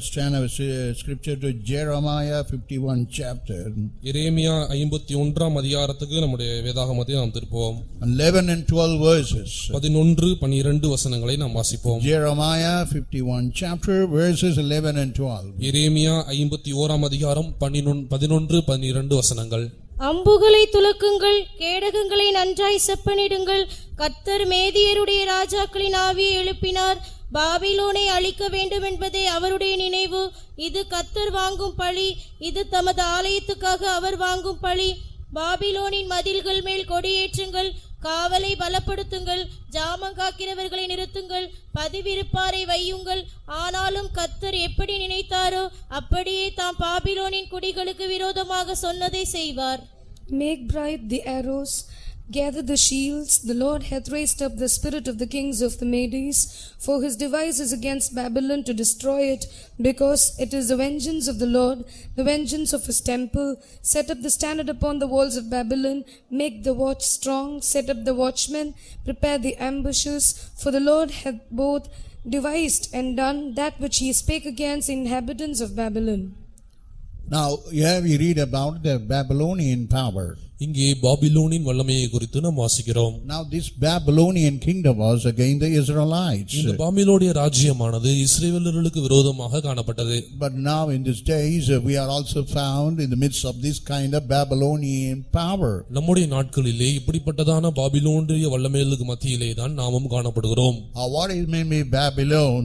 Let's turn our scripture to Jeremiah 51 chapter. எரேமியா 51ஆம் அதிகாரத்துக்கு நம்முடைய வேதாகமத்தை நாம் திருப்புவோம். 11 and 12 verses. 11 12 வசனங்களை நாம் வாசிப்போம். Jeremiah 51 chapter verses 11 and 12. எரேமியா 51ஆம் அதிகாரம் 11 12 வசனங்கள். அம்புகளை துலக்குங்கள், கேடகங்களை நன்றாய் செப்பனிடுங்கள். கர்த்தர் மேதியருடைய ராஜாக்களின் ஆவியை எழுப்பினார். பாபிலோனை அழிக்க வேண்டும் என்பதே அவருடைய நினைவு. இது கர்த்தர் வாங்கும் பழி, இது தமது ஆலயத்துக்காக அவர் வாங்கும் பழி. பாபிலோனின் மதில்கள் மேல் கொடியேற்றுங்கள், காவலை பலப்படுத்துங்கள், ஜாமங்காக்கிறவர்களை நிறுத்துங்கள், பதிவிருப்பாரை வையுங்கள். ஆனாலும் கர்த்தர் எப்படி நினைத்தாரோ அப்படியே தாம் பாபிலோனின் குடிகளுக்கு விரோதமாக சொன்னதை செய்வார். Make bright the arrows, gather the shields. The Lord hath raised up the spirit of the kings of the Medes, for his device is against Babylon to destroy it, because it is the vengeance of the Lord, the vengeance of his temple. Set up the standard upon the walls of Babylon, make the watch strong, set up the watchmen, prepare the ambushes, for the Lord hath both devised and done that which he spake against the inhabitants of Babylon. Now here we read about the Babylonian power. இங்கே பாபிலோனின் வல்லமையை குறித்து நாம் வாசிக்கிறோம். Now this Babylonian kingdom was against the Israelites. இந்த பாபிலோனிய ராஜ்யமானது இஸ்ரவேலர்களுக்கு விரோதமாக காணப்பட்டது. But now in these days we are also found in the midst of this kind of Babylonian power. நம்முடைய நாட்களிலே இப்படிப்பட்டதான பாபிலோனிய வல்லமைகளுக்கு மத்தியிலே தான் நாமும் காணப்படுகிறோம். What is meant by Babylon?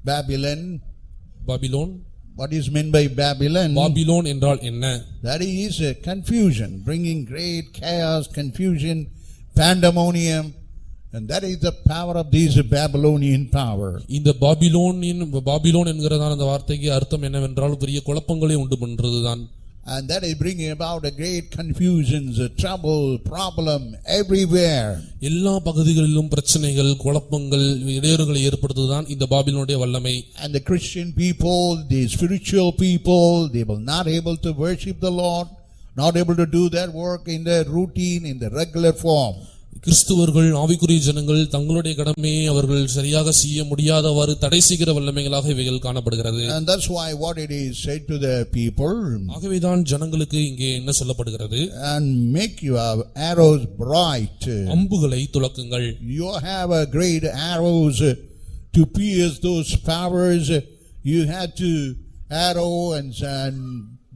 Babylon. What is meant by Babylon? Babylon என்றால் என்ன? That is confusion, bringing great chaos, confusion, pandemonium, and that is the power of this Babylonian power. இந்த பாபிலோன் என்கிறதான அந்த வார்த்தைக்கு அர்த்தம் என்னவென்றால் பெரிய குழப்பங்களை உண்டு பண்றதுதான். And that is bringing about a great confusions, trouble, problem everywhere. எல்லா பகுதிகளிலும் பிரச்சனைகள், குழப்பங்கள், இடையூறுகளை ஏற்படுத்துவதுதான் இந்த பாபிலோனுடைய வல்லமை. And the Christian people, the spiritual people, they will not able to worship the Lord, not able to do their work in their routine, in the regular form. கிறிஸ்துவர்கள், ஆவிக்குரிய ஜனங்கள் தங்களுடைய கடமையை அவர்கள் சரியாக செய்ய முடியாதவாறு தடை செய்கிற வல்லமைகளாக இவைகள் காணப்படுகிறது. And that's why what it is said to the people. ஆகவேதான் ஜனங்களுக்கு இங்கே என்ன சொல்லப்படுகிறது? And make your arrows bright. அம்புகளை துலக்குங்கள். You have a great arrows to pierce those powers. You have to arrow and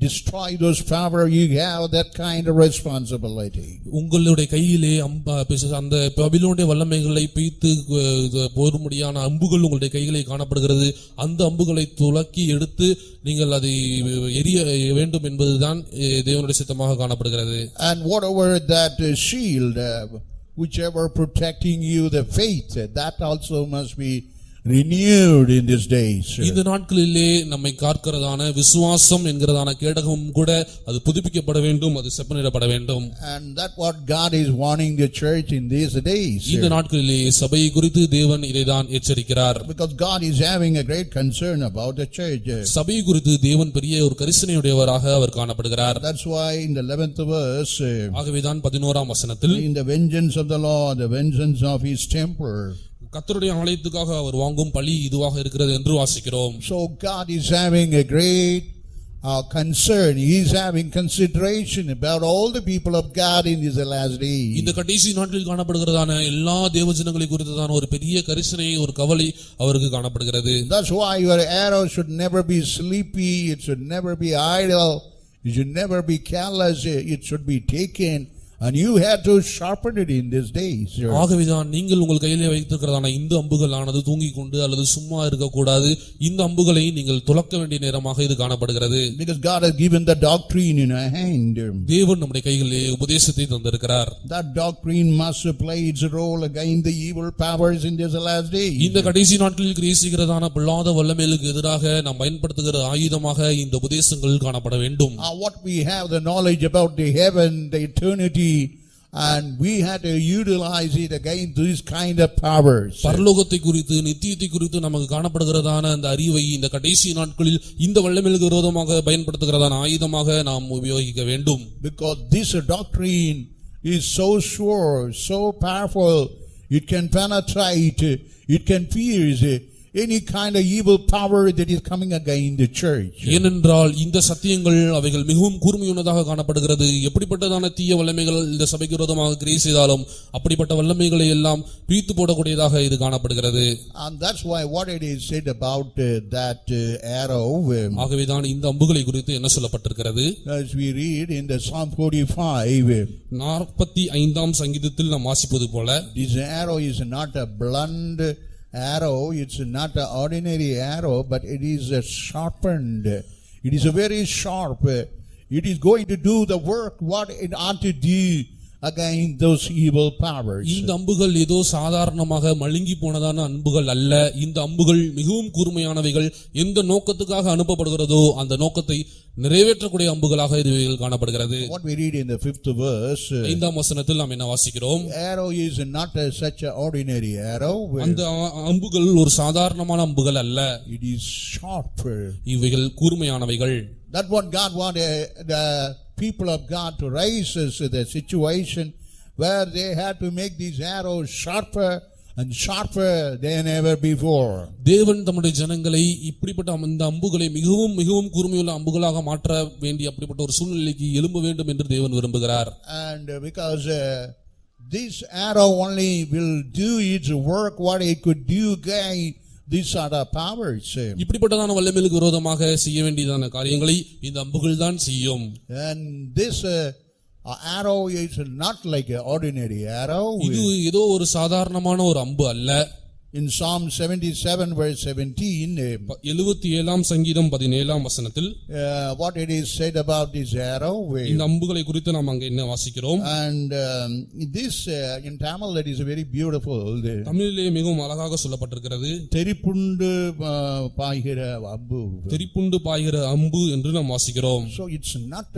destroy those power. You have that kind of responsibility. உங்களுடைய கையிலே அந்த பாபிலோனுடைய வல்லமைகளை பீத்து போரும்படியான அம்புகள் உங்களுடைய கையிலே காணப்படுகிறது. அந்த அம்புகளை துலக்கி எடுத்து நீங்கள் அதை எரிய வேண்டும் என்பதுதான் தேவனுடைய சித்தமாக காணப்படுகிறது. And whatever that shield, whichever protecting you, the faith, that also must be renewed in these days. இந்த நாட்களிலே நம்மை காக்கிறதான விசுவாசம் என்கிறதான கேடகம் கூட அது புதுப்பிக்கப்பட வேண்டும், அது செப்பனிடப்பட வேண்டும். And that what God is warning the church in these days. இந்த நாட்களிலே சபையை குறித்து தேவன் இதைதான் எச்சரிக்கிறார். Because God is having a great concern about the church. சபையை குறித்து தேவன் பெரிய ஒரு கரிசனையுடையவராக அவர் காணப்படுகிறார். That's why in the 11th verse, ஆகவேதான் 11ஆம் வசனத்தில் in the vengeance of the Lord, the vengeance of his temple, கர்த்தருடைய ஆலயத்துக்காக அவர் வாங்கும் பழி இதுவாக இருக்கிறது என்று வாசிக்கிறோம். So God is having a great concern. He is having consideration about all the people of God in this last day. இந்த கடைசி நாட்களில் காணப்படுகிறதான எல்லா தேவஜனங்களை குறித்ததான ஒரு பெரிய கரிசனை, ஒரு கவலை அவருக்கு காணப்படுகிறது. That's why your arrow should never be sleepy, it should never be idle, it should never be careless, it should be taken. And you have to sharpen it in these days. ஆகவேதான் நீங்கள் உங்கள் கையிலே வைத்திருக்கிறதான இந்த அம்புகள் ஆனது தூங்கிக் கொண்டு அல்லது சும்மா இருக்கக்கூடாது. இந்த அம்புகளை நீங்கள் துலக்க வேண்டிய நேரமாக இது காணப்படுகிறது. Because God has given the doctrine in our hand. தேவன் நம்முடைய கைகளிலே உபதேசத்தை தந்திருக்கிறார். That doctrine must play its role against the evil powers in this last day. இந்த கடைசி நாட்களில் கிரியைகிறதான பொல்லாத வல்லமைகளுக்கு எதிராக நாம் பயன்படுத்துகிற ஆயுதமாக இந்த உபதேசங்கள் காணப்பட வேண்டும். What we have the knowledge about the heaven, the eternity, and we had to utilize it against these kind of powers. பரலோகத்தை குறித்து, நித்தியத்தை குறித்து நமக்கு காணப்படுகிறதான அந்த அறிவை இந்த கடைசி நாட்களில் இந்த வல்லமைகளுக்கு விரோதமாக பயன்படுத்துகிறதான ஆயுதமாக நாம் உபயோகிக்க வேண்டும். Because this doctrine is so sure, so powerful, it can penetrate, it can pierce, any kind of evil power that is coming against the church. ஏனென்றால் இந்த சத்தியங்கள் அவைகள் மிகவும் கூர்மையுள்ளதாக காணப்படுகிறது. எப்படிப்பட்டதான தீய வல்லமைகள் இந்த சபைக்கு விரோதமாக கிரியை செய்தாலும் அப்படிப்பட்ட வல்லமைகளை எல்லாம் பிரித்து போடக்கூடியதாக இது காணப்படுகிறது. And that's why what it is said about that arrow. ஆகவேதான் இந்த அம்புகளை குறித்து என்ன சொல்லப்பட்டிருக்கிறது? As we read in the Psalm 45. 45ஆம் சங்கீதத்தில் நாம் வாசிப்பது போல, this arrow is not a blunt arrow, it's not an ordinary arrow, but it is sharpened. It is a very sharp. It is going to do the work what it ought to do against those evil powers. இந்த அம்புகள் ஏதோ சாதாரணமாக மழுங்கி போனதான அம்புகள் அல்ல. இந்த அம்புகள் மிகவும் கூர்மையானவைகள். எந்த நோக்கத்துக்காக அனுப்பப்படுகிறதோ அந்த நோக்கத்தை நிறைவேற்றக்கூடிய அம்புகளாக இது காணப்படுகிறது. What we read in the 5th verse, 5ஆம் வசனத்தில் நாம் என்ன வாசிக்கிறோம்? arrow is not such an ordinary arrow. அந்த அம்புகள் ஒரு சாதாரணமான அம்புகள் அல்ல. It is sharp. இவைகள் கூர்மையானவைகள். That's what God wanted the people of God to raise us to the situation where they had to make these arrows sharper and sharper than ever before. தேவன் தம்முடைய ஜனங்களை இப்படிப்பட்ட அந்த அம்புகளை மிகவும் மிகவும் கூர்மையுள்ள அம்புகளாக மாற்ற வேண்டிய அப்படிப்பட்ட ஒரு சூழ்நிலைக்கு எழும்ப வேண்டும் என்று தேவன் விரும்புகிறார். And because this arrow only will do its work what it could do against these other powers. இப்படிப்பட்டதான வல்லமைகளுக்கு விரோதமாக செய்ய வேண்டியதான காரியங்களை இந்த அம்புகள் தான் செய்யும். And this arrow is not like an ordinary arrow. இது ஏதோ ஒரு சாதாரணமான ஒரு அம்பு அல்ல. In Psalm 77 verse 17, 77ஆம் சங்கீதம் 17ஆம் வசனத்தில் what it is said about this arrow. இந்த அம்புகளை குறித்து நாம் அங்கே என்ன வாசிக்கிறோம்? And this in Tamil it is very beautiful. தமிழிலே மிகவும் அழகாக சொல்லப்பட்டிருக்கிறது. தெரிப்புண்டு பாய்கிற அம்பு. தெரிப்புண்டு பாய்கிற அம்பு என்று நாம் வாசிக்கிறோம். So it's not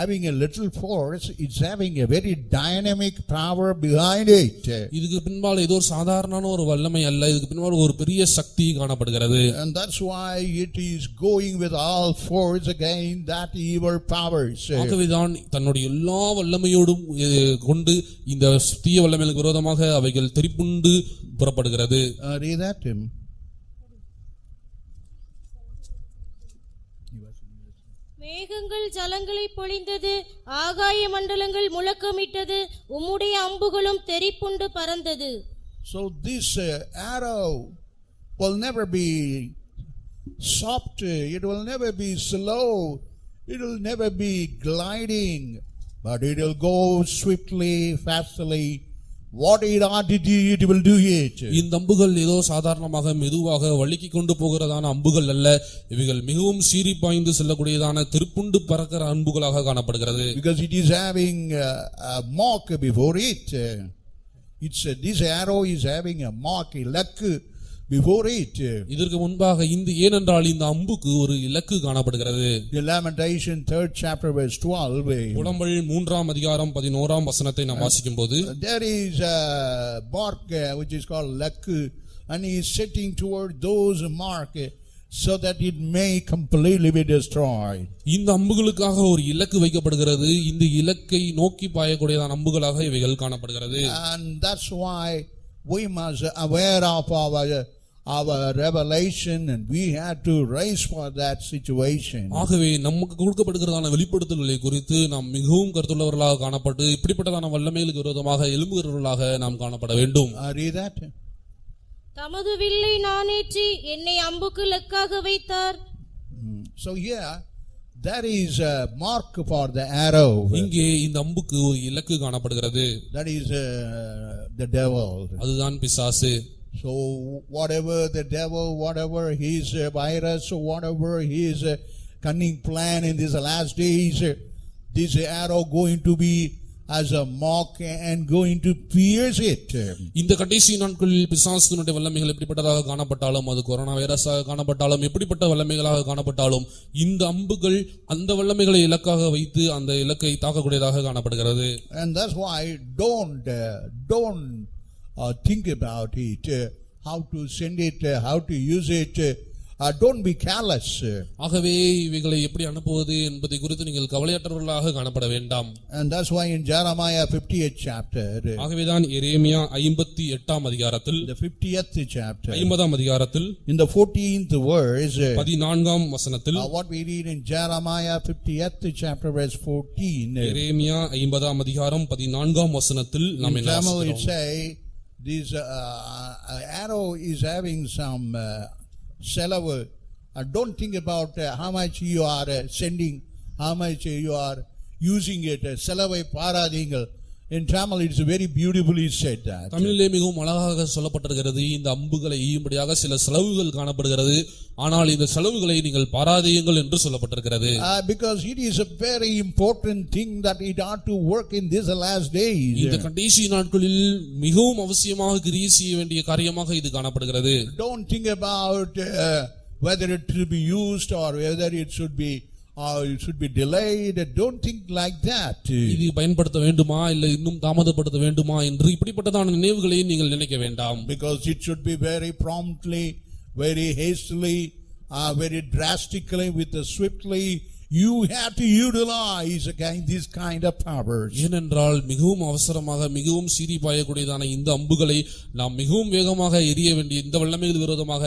having a little force, it's having a very dynamic power behind it. இதுக்கு பின்பால் ஏதோ சாதாரண ஒரு வல்லமை அல்ல. இதுக்கு பின்பால் ஒரு பெரிய சக்தி காணப்படுகிறது. And that's why it is going with all force against that evil powers. ஆகவேதான் தன்னுடைய எல்லா வல்லமையோடும் கொண்டு இந்த தீய வல்லமைகளுக்கு விரோதமாக அவைகள் தெரிப்புண்டு புறப்படுகிறது. Read that. மேகங்கள் ஜலங்களை பொழிந்தது, ஆகாய மண்டலங்கள் முழக்கமிட்டது, உம்முடைய அம்புகளும் தெரிப்புண்டு பறந்தது. So this arrow will never be soft, it will never be slow, it will never be gliding, but it will go swiftly, fastly. What it ought to do, it will do it. இந்த அம்புகள் ஏதோ சாதாரணமாக மெதுவாக வழுக்கி கொண்டு போகிறதான அம்புகள் அல்ல. இவைகள் மிகவும் சீறி பாய்ந்து செல்லக்கூடியதான திருப்புண்டு பறக்கிற அம்புகளாக காணப்படுகிறது. Because it is having a mark before it. This arrow is having a mark, a lakku before it. இதற்கு முன்பாக ஏனென்றால் இந்த அம்புக்கு ஒரு இலக்கு காணப்படுகிறது. The Lamentation 3rd chapter verse 12. புலம்பல் 3ஆம் அதிகாரம் 11ஆம் வசனத்தை நாம் வாசிக்கும்போது, there is a mark which is called lakku, and he is setting toward those mark so that it may completely be destroyed. இந்த அம்புகளுக்காக ஒரு இலக்கு வைக்கப்படுகிறது. இந்த இலக்கை நோக்கி பாயக்கூடியதான அம்புகளாக இவைகள் காணப்படுகிறது. And that's why we must aware of our revelation, and we had to raise for that situation. ஆகவே நமக்கு கொடுக்கப்படுகிறதான வெளிப்படுத்தல்களை குறித்து நாம் மிகவும் கருத்துள்ளவர்களாக காணப்பட்டு இப்படிப்பட்டதான வல்லமைகளுக்கு விரோதமாக எழும்புகிறவர்களாக நாம் காணப்பட வேண்டும். Read that. தமது வில்லை நானேற்றி என்னை அம்புக்கு லக்காக வைத்தார். So here there is a mark for the arrow. இங்கே இந்த அம்புக்கு ஒரு இலக்கு காணப்படுகிறது. That is the devil. அதுதான் பிசாசு. So whatever the devil, whatever his virus, whatever his cunning plan in these last days, this arrow going to be as a mark and going to pierce it. இந்த கடைசி நாட்களில் பிசாசுனுடைய வல்லமைகள் எப்படிப்பட்டதாக காணப்பட்டாலும், அது corona வைரஸாக காணப்பட்டாலும், எப்படிப்பட்ட வல்லமைகளாக காணப்பட்டாலும், இந்த அம்புகள் அந்த வல்லமைகளை இலக்காக வைத்து அந்த இலக்கை தாக்கக்கூடியதாக காணப்படுகிறது. And that's why don't think about it, how to send it, how to use it. don't be careless. ஆகவே இவைகளை எப்படி அனுப்புவது என்பதை குறித்து நீங்கள் கவலையற்றவர்களாக காணப்பட வேண்டாம். And that's why in Jeremiah 50th chapter, ஆகவேதான் எரேமியா 58ஆம் அதிகாரத்தில், the 50th chapter, 50ஆம் அதிகாரத்தில் in the 14th verse, 14ஆம் வசனத்தில், what we read in Jeremiah 50th chapter verse 14, எரேமியா 50ஆம் அதிகாரம் 14ஆம் வசனத்தில் நாம் in என்ன Tamil it வாசிக்கிறோம்? say this arrow is having some selavu. Don't think about how much you are sending, how much you are using it. Selavai paradingal. In Tamil it's very beautifully said that. தமிழிலே மிகவும் அழகாக சொல்லப்பட்டிருக்கிறது. இந்த அம்புகளை ஈயும்படியாக சில செலவுகள் காணப்படுகிறது, ஆனால் இந்த செலவுகளை நீங்கள் பாராதியுங்கள் என்று சொல்லப்பட்டிருக்கிறது. Because it is a very important thing that it ought to work in this last days. இந்த கடைசி நாட்களில் மிகவும் அவசியமாக கிரியை செய்ய வேண்டிய காரியமாக இது காணப்படுகிறது. Don't think about whether it should be used or whether it should be delayed. Don't think like that. இது பயன்படுத்த வேண்டுமா இல்லை இன்னும் தாமதப்படுத்த வேண்டுமா என்று இப்படிப்பட்டதான நினைவுகளை நீங்கள் நினைக்க வேண்டாம். Because it should be very promptly, very hastily, very drastically, with the swiftly. You have to utilize again this kind of powers. ஏனென்றால் மிகவும் அவசரமாக மிகவும் சீறி பாயக்கூடியதான இந்த அம்புகளை நாம் மிகவும் வேகமாக எரிய வேண்டிய, இந்த வல்லமைகள் விரோதமாக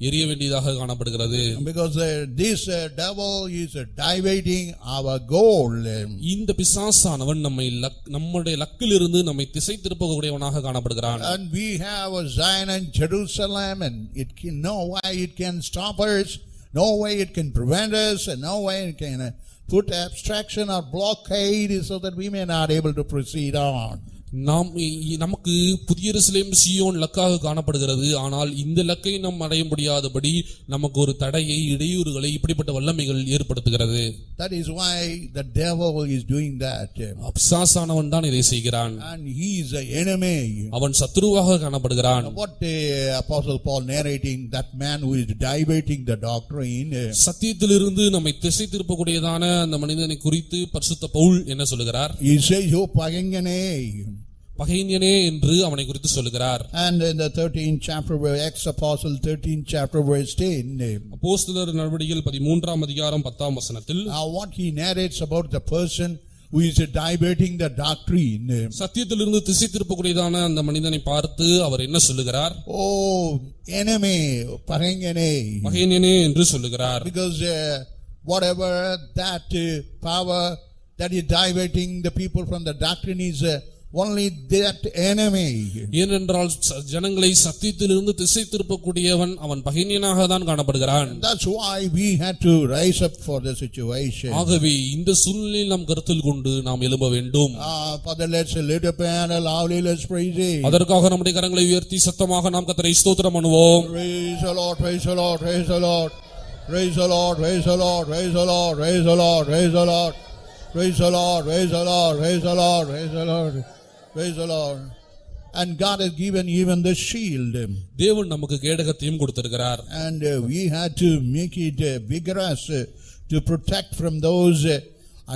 எரிய வேண்டியதாக காணப்படுகிறது. Because this devil is diverting our goal. இந்த பிசாசானவன் நம்முடைய லக்கிலிருந்து நம்மை திசை திருப்பக்கூடியவனாக காணப்படுகிறான். And we have a Zion and Jerusalem, and no way it can stop us. No way it can prevent us, and no way it can put abstraction or blockade so that we may not able to proceed on. நமக்கு புதிய எருசலேம் சீயோன் லக்காக காணப்படுகிறது. ஆனால் இந்த லக்கை நாம் அடைய முடியாதபடி நமக்கு ஒரு தடையை, இடையூறுகளை இப்படிப்பட்ட வல்லமைகள் ஏற்படுத்துகிறது. That is why the devil is doing that. பிசாசானவன் தான் இதை செய்கிறான். And he is an enemy. அவன் சத்துருவாக காணப்படுகிறான். What Apostle Paul narrating, that man who is diverting the doctrine. சத்தியத்திலிருந்து நம்மை திசை திருப்பக்கூடியதான அந்த மனிதனை குறித்து பரிசுத்த பவுல் என்ன சொல்லுகிறார்? He says, "You pagangane." பகைஞனே என்று அவனை குறித்து சொல்லுகிறார். And in the 13th chapter, Acts Apostle 13th chapter verse 10, அப்போஸ்தலர் நடவடிக்கைகள் 13ஆம் அதிகாரம் 10ஆம் வசனத்தில், what he narrates about the person who is diverting the doctrine. சத்தியத்திலிருந்து திசை திருப்பக்கூடியதான அந்த மனிதனை பார்த்து அவர் என்ன சொல்லுகிறார்? Oh, enemy, பகைஞனே என்று சொல்லுகிறார். Because whatever that power that is diverting the people from the doctrine is only that enemy. ஏனென்றால் ஜனங்களை சத்தியத்திலிருந்து திசை திருப்பக்கூடியவன் அவன் பகைஞனாக தான் காணப்படுகிறான். That's why we had to rise up for the situation. ஆகவே இந்த சூழ்நிலையில் நாம் கருத்தில் கொண்டு நாம் எழும்ப வேண்டும். Father, let's lift up and loudly let's praise Him. அதற்காக நம்முடைய கரங்களை உயர்த்தி சத்தமாக நாம் கர்த்தரை ஸ்தோத்திரம் பண்ணுவோம். Praise the Lord, praise the Lord, praise the Lord. Praise the Lord, praise the Lord, praise the Lord, praise the Lord, praise the Lord. Praise the Lord, praise the Lord, praise the Lord, praise the Lord. Praise the Lord. And God has given even the shield. தேவன் நமக்கு கேடகத்தையும் கொடுத்திருக்கிறார். And we had to make it vigorous to protect from those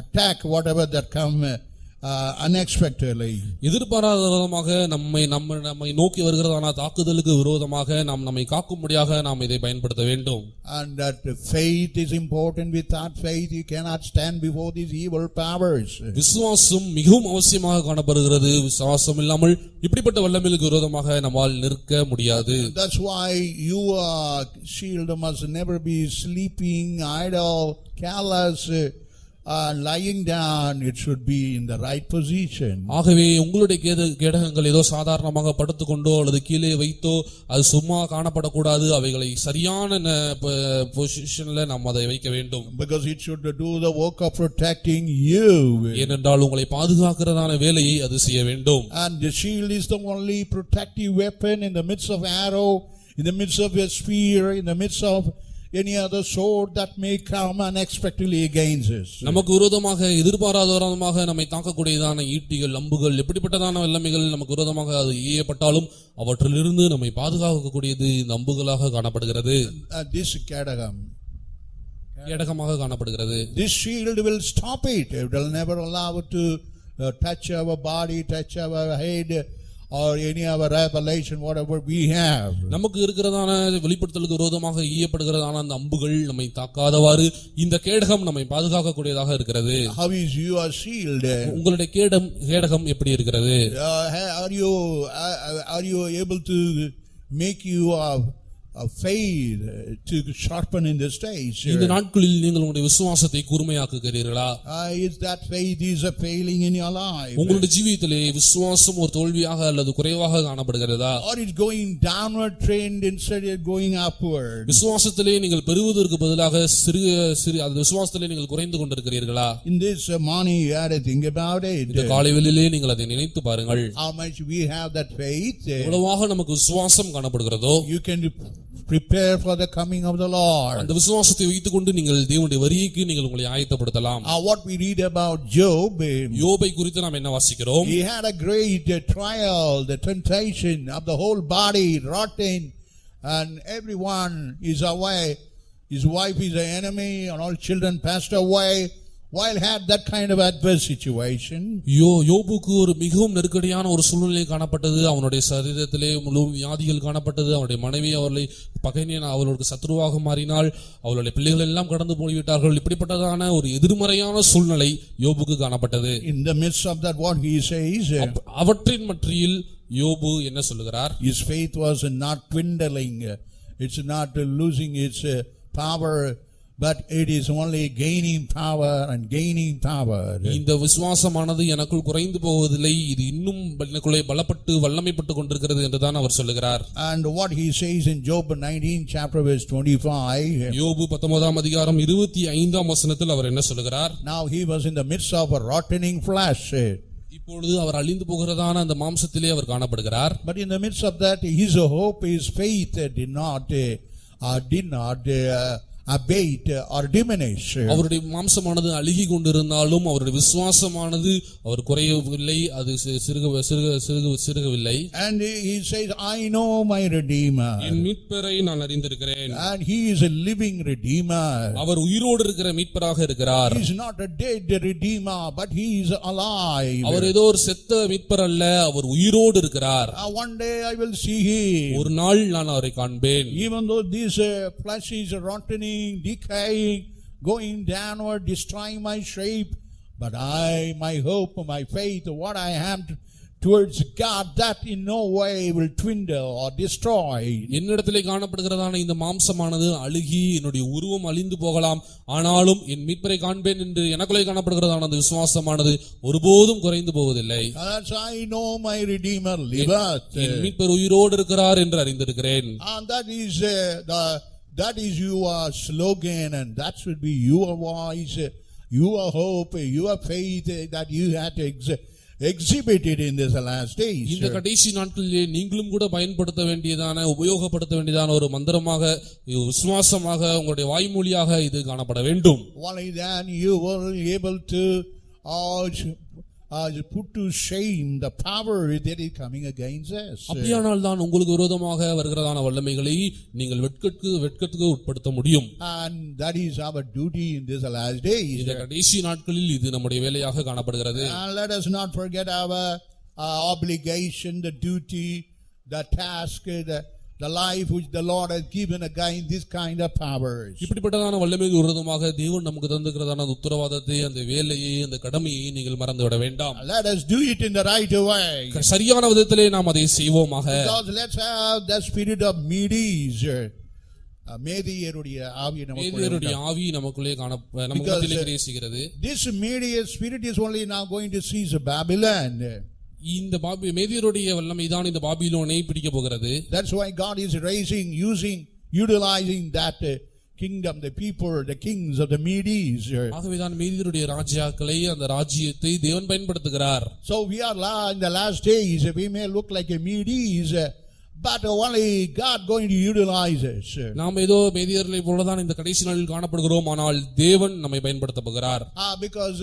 attack whatever that come unexpectedly. எதிர்பாராத விதமாக நம்மை நோக்கி வருகிறதான தாக்குதலுக்கு விரோதமாக நாம் நம்மை காக்கும்படியாக நாம் இதை பயன்படுத்த வேண்டும். And that faith is important. Without faith you cannot stand before these evil powers. விசுவாசம் மிகவும் அவசியமாக காணப்படுகிறது. விசுவாசம் இல்லாமல் இப்படிப்பட்ட வல்லமைகளுக்கு விரோதமாக நம்மால் நிற்க முடியாது. That's why your shield must never be sleeping, idle, careless, lying down. It should be in the right position. ஆகவே உங்களுடைய கேடகங்கள் ஏதோ சாதாரணமாக படுத்துக்கொண்டோ அல்லது கீழே வைத்தோ அது சும்மா காணப்படக்கூடாது. அவைகளை சரியான பொசிஷன்ல நாம் அதை வைக்க வேண்டும். Because it should do the work of protecting you. ஏனென்றால் உங்களை பாதுகாக்கிறதான வேலையை அது செய்ய வேண்டும். And the shield is the only protective weapon in the midst of arrow, in the midst of a spear, in the midst of any other sword that may come unexpectedly against us. நமக்கு விரோதமாக எதிர்பாராத விரோதமாக நம்மை தாக்கக்கூடியதான ஈட்டிகள், அம்புகள், எப்படிப்பட்டதான வல்லமைகள் நமக்கு விரோதமாக அது ஏற்பட்டாலும் அவற்றிலிருந்து நம்மை பாதுகாக்கக்கூடியது இந்த அம்புகளாக காணப்படுகிறது. This கேடகமாக காணப்படுகிறது. This shield will stop it. It will never allow it to touch our body, touch our head, or any other revelation, whatever we have. நமக்கு இருக்கிறதான வெளிப்படுத்தலுக்கு விரோதமாக ஈயப்படுகிறதான அந்த அம்புகள் நம்மை தாக்காதவாறு இந்த கேடகம் நம்மை பாதுகாக்கக்கூடியதாக இருக்கிறது. How is your shield? உங்களுடைய கேடகம் எப்படி இருக்கிறது? Are you able to make you faith to sharpen in the stage? இந்த நாட்களில் நீங்கள் உங்களுடைய விசுவாசத்தை கூர்மையாக்குகிறீர்களா? Is that faith is a failing in your life? உங்களுடைய ஜீவிதத்திலே விசுவாசம் ஒரு தோல்வியாக அல்லது குறைவாக காணப்படுகிறதா? Or it's going downward trend instead of going upward? விசுவாசத்திலே நீங்கள் பெறுவதற்கு பதிலாக சிறு அந்த விசுவாசத்திலே நீங்கள் குறைந்து கொண்டிருக்கிறீர்களா? In this morning you had to think about it. இந்த காலைவேளையிலே நீங்கள் அதை நினைத்து பாருங்கள். How much we have that faith? எவ்வளவாக நமக்கு விசுவாசம் காணப்படுகிறதோ you can prepare for the coming of the Lord. அந்த விசுவாசத்தை வைத்துக்கொண்டு நீங்கள் தேவனுடைய வருகைக்கு நீங்கள் உங்களை ஆயத்தப்படுத்தலாம். What we read about Job, யோபை குறித்து நாம் என்ன வாசிக்கிறோம்? he had a great trial, the temptation of the whole body rotten, and everyone is away. His wife is an enemy, and all children passed away. While had that kind of adverse situation, யோபுக்கு ஒரு மிகவும் நெருக்கடியான ஒரு சூழ்நிலை காணப்பட்டது. அவனுடைய சரீரத்திலே முழு வியாதிகள் காணப்பட்டது. அவருடைய மனைவி அவர்களை பகைஞன் அவர்களுக்கு சத்ருவாக மாறினாள். அவருடைய பிள்ளைகள் எல்லாம் கடந்து போய்விட்டார்கள். இப்படிப்பட்டதான ஒரு எதிர்மறையான சூழ்நிலை யோபுக்கு காணப்பட்டது. in the midst of that, what he says, அவற்றின் மத்தியில் யோபு என்ன சொல்லுகிறார்? his faith was not dwindling, it's not losing its power, but it is only gaining power and gaining power. இந்த விசுவாசமானது எனக்குள் குறைந்து போவதில்லை, இது இன்னும் எனக்குள்ளே பலப்பட்டு வல்லமைப்பட்டு கொண்டிருக்கிறது என்று தான் அவர் சொல்லுகிறார். And what he says in Job 19 chapter verse 25, யோபு 19ஆம் அதிகாரம் 25ஆம் வசனத்தில் அவர் என்ன சொல்லுகிறார்? now he was in the midst of a rotting flesh. இப்பொழுது அவர் அழிந்து போகிறதான அந்த மாம்சத்திலே அவர் காணப்படுகிறார். But in the midst of that, his hope, his faith did not abate or diminish. அவருடைய மாம்சமானது அழுகி கொண்டிருந்தாலும் அவருடைய விசுவாசமானது அவர் குறையவில்லை, அது சிறுகவில்லை. And he says, I know my Redeemer. என் மீட்பரை நான் அறிந்திருக்கிறேன். And he is a living Redeemer. அவர் உயிரோடு இருக்கிற மீட்பராக இருக்கிறார். He is not a dead Redeemer, but he is alive. அவர் ஏதோ ஒரு செத்த மீட்பர் அல்ல, அவர் உயிரோடு இருக்கிறார். One day I will see him. ஒரு நாள் நான் அவரை காண்பேன். Even though this flesh is rotting, decaying, going downward, destroying my shape, but my hope, my faith, what I have towards God, that in no way will dwindle or destroy. என்னிடத்திலே காணப்படுகிறதான இந்த மாம்சமானது அழுகி என்னுடைய உருவம் அழிந்து போகலாம், ஆனாலும் என் மீட்பரை காண்பேன் என்று எனக்குள்ளே காணப்படுகிறதான அந்த விசுவாசமானது ஒருபோதும் குறைந்து போவதில்லை. As I know my Redeemer liveth. என் மீட்பர் உயிரோடு இருக்கிறார் என்று அறிந்திருக்கிறேன். And that is your slogan, and that should be your voice, your hope, your faith that you have to exhibit it in this last days. இந்த கடைசி நாட்களிலே நீங்களும் கூட பயன்படுத்த வேண்டியதான உபயோகப்படுத்த வேண்டியதான ஒரு மந்திரமாக விசுவாசமாக உங்களுடைய வாய்மொழியாக இது காணப்பட வேண்டும். Only then you will be able to put to shame the power that is coming against us. அப்படியானால் தான் உங்களுக்கு விரோதமாக வருகிறதான வல்லமைகளை நீங்கள் வெட்கத்துக்கு உட்படுத்த முடியும். And that is our duty in this last days. இந்த கடைசி நாட்களில் இது நம்முடைய வேலையாக காணப்படுகிறது. And let us not forget our obligation, the duty, the task, the life which the Lord has given again this kind of powers. இப்படிப்பட்டதான வல்லமைக்கு விரோதமாக தேவன் நமக்கு தந்திருக்கிறதான உத்தரவாதத்தை, அந்த வேலையை, அந்த கடமையை நீங்கள் மறந்து விட வேண்டாம். Let us do it in the right way. சரியான விதத்திலே நாம் அதை செய்வோமாக. Because let's have the spirit of Medes. மேதியருடைய ஆவி நமக்குள்ளே நமக்குள்ளே கிரியேசிக்கிறது. This Median spirit is only now going to seize Babylon. இந்த மேதியருடைய வல்லமை தான் இந்த பாபிலோனை பிடிக்க போகிறது. That's why God is utilizing that kingdom, the people, the kings of the Medes. ஆகவேதான் மேதியருடைய ராஜ்யங்களை, அந்த ராஜ்யத்தை தேவன் பயன்படுத்துகிறார். So we are in the last days. We may look like a Medes, but only God going to utilize us. நாம் ஏதோ மேதியர்களை போலதான் இந்த கடைசி நாளில் காணப்படுகிறோம், ஆனால் தேவன் நம்மை பயன்படுத்த போகிறார். Because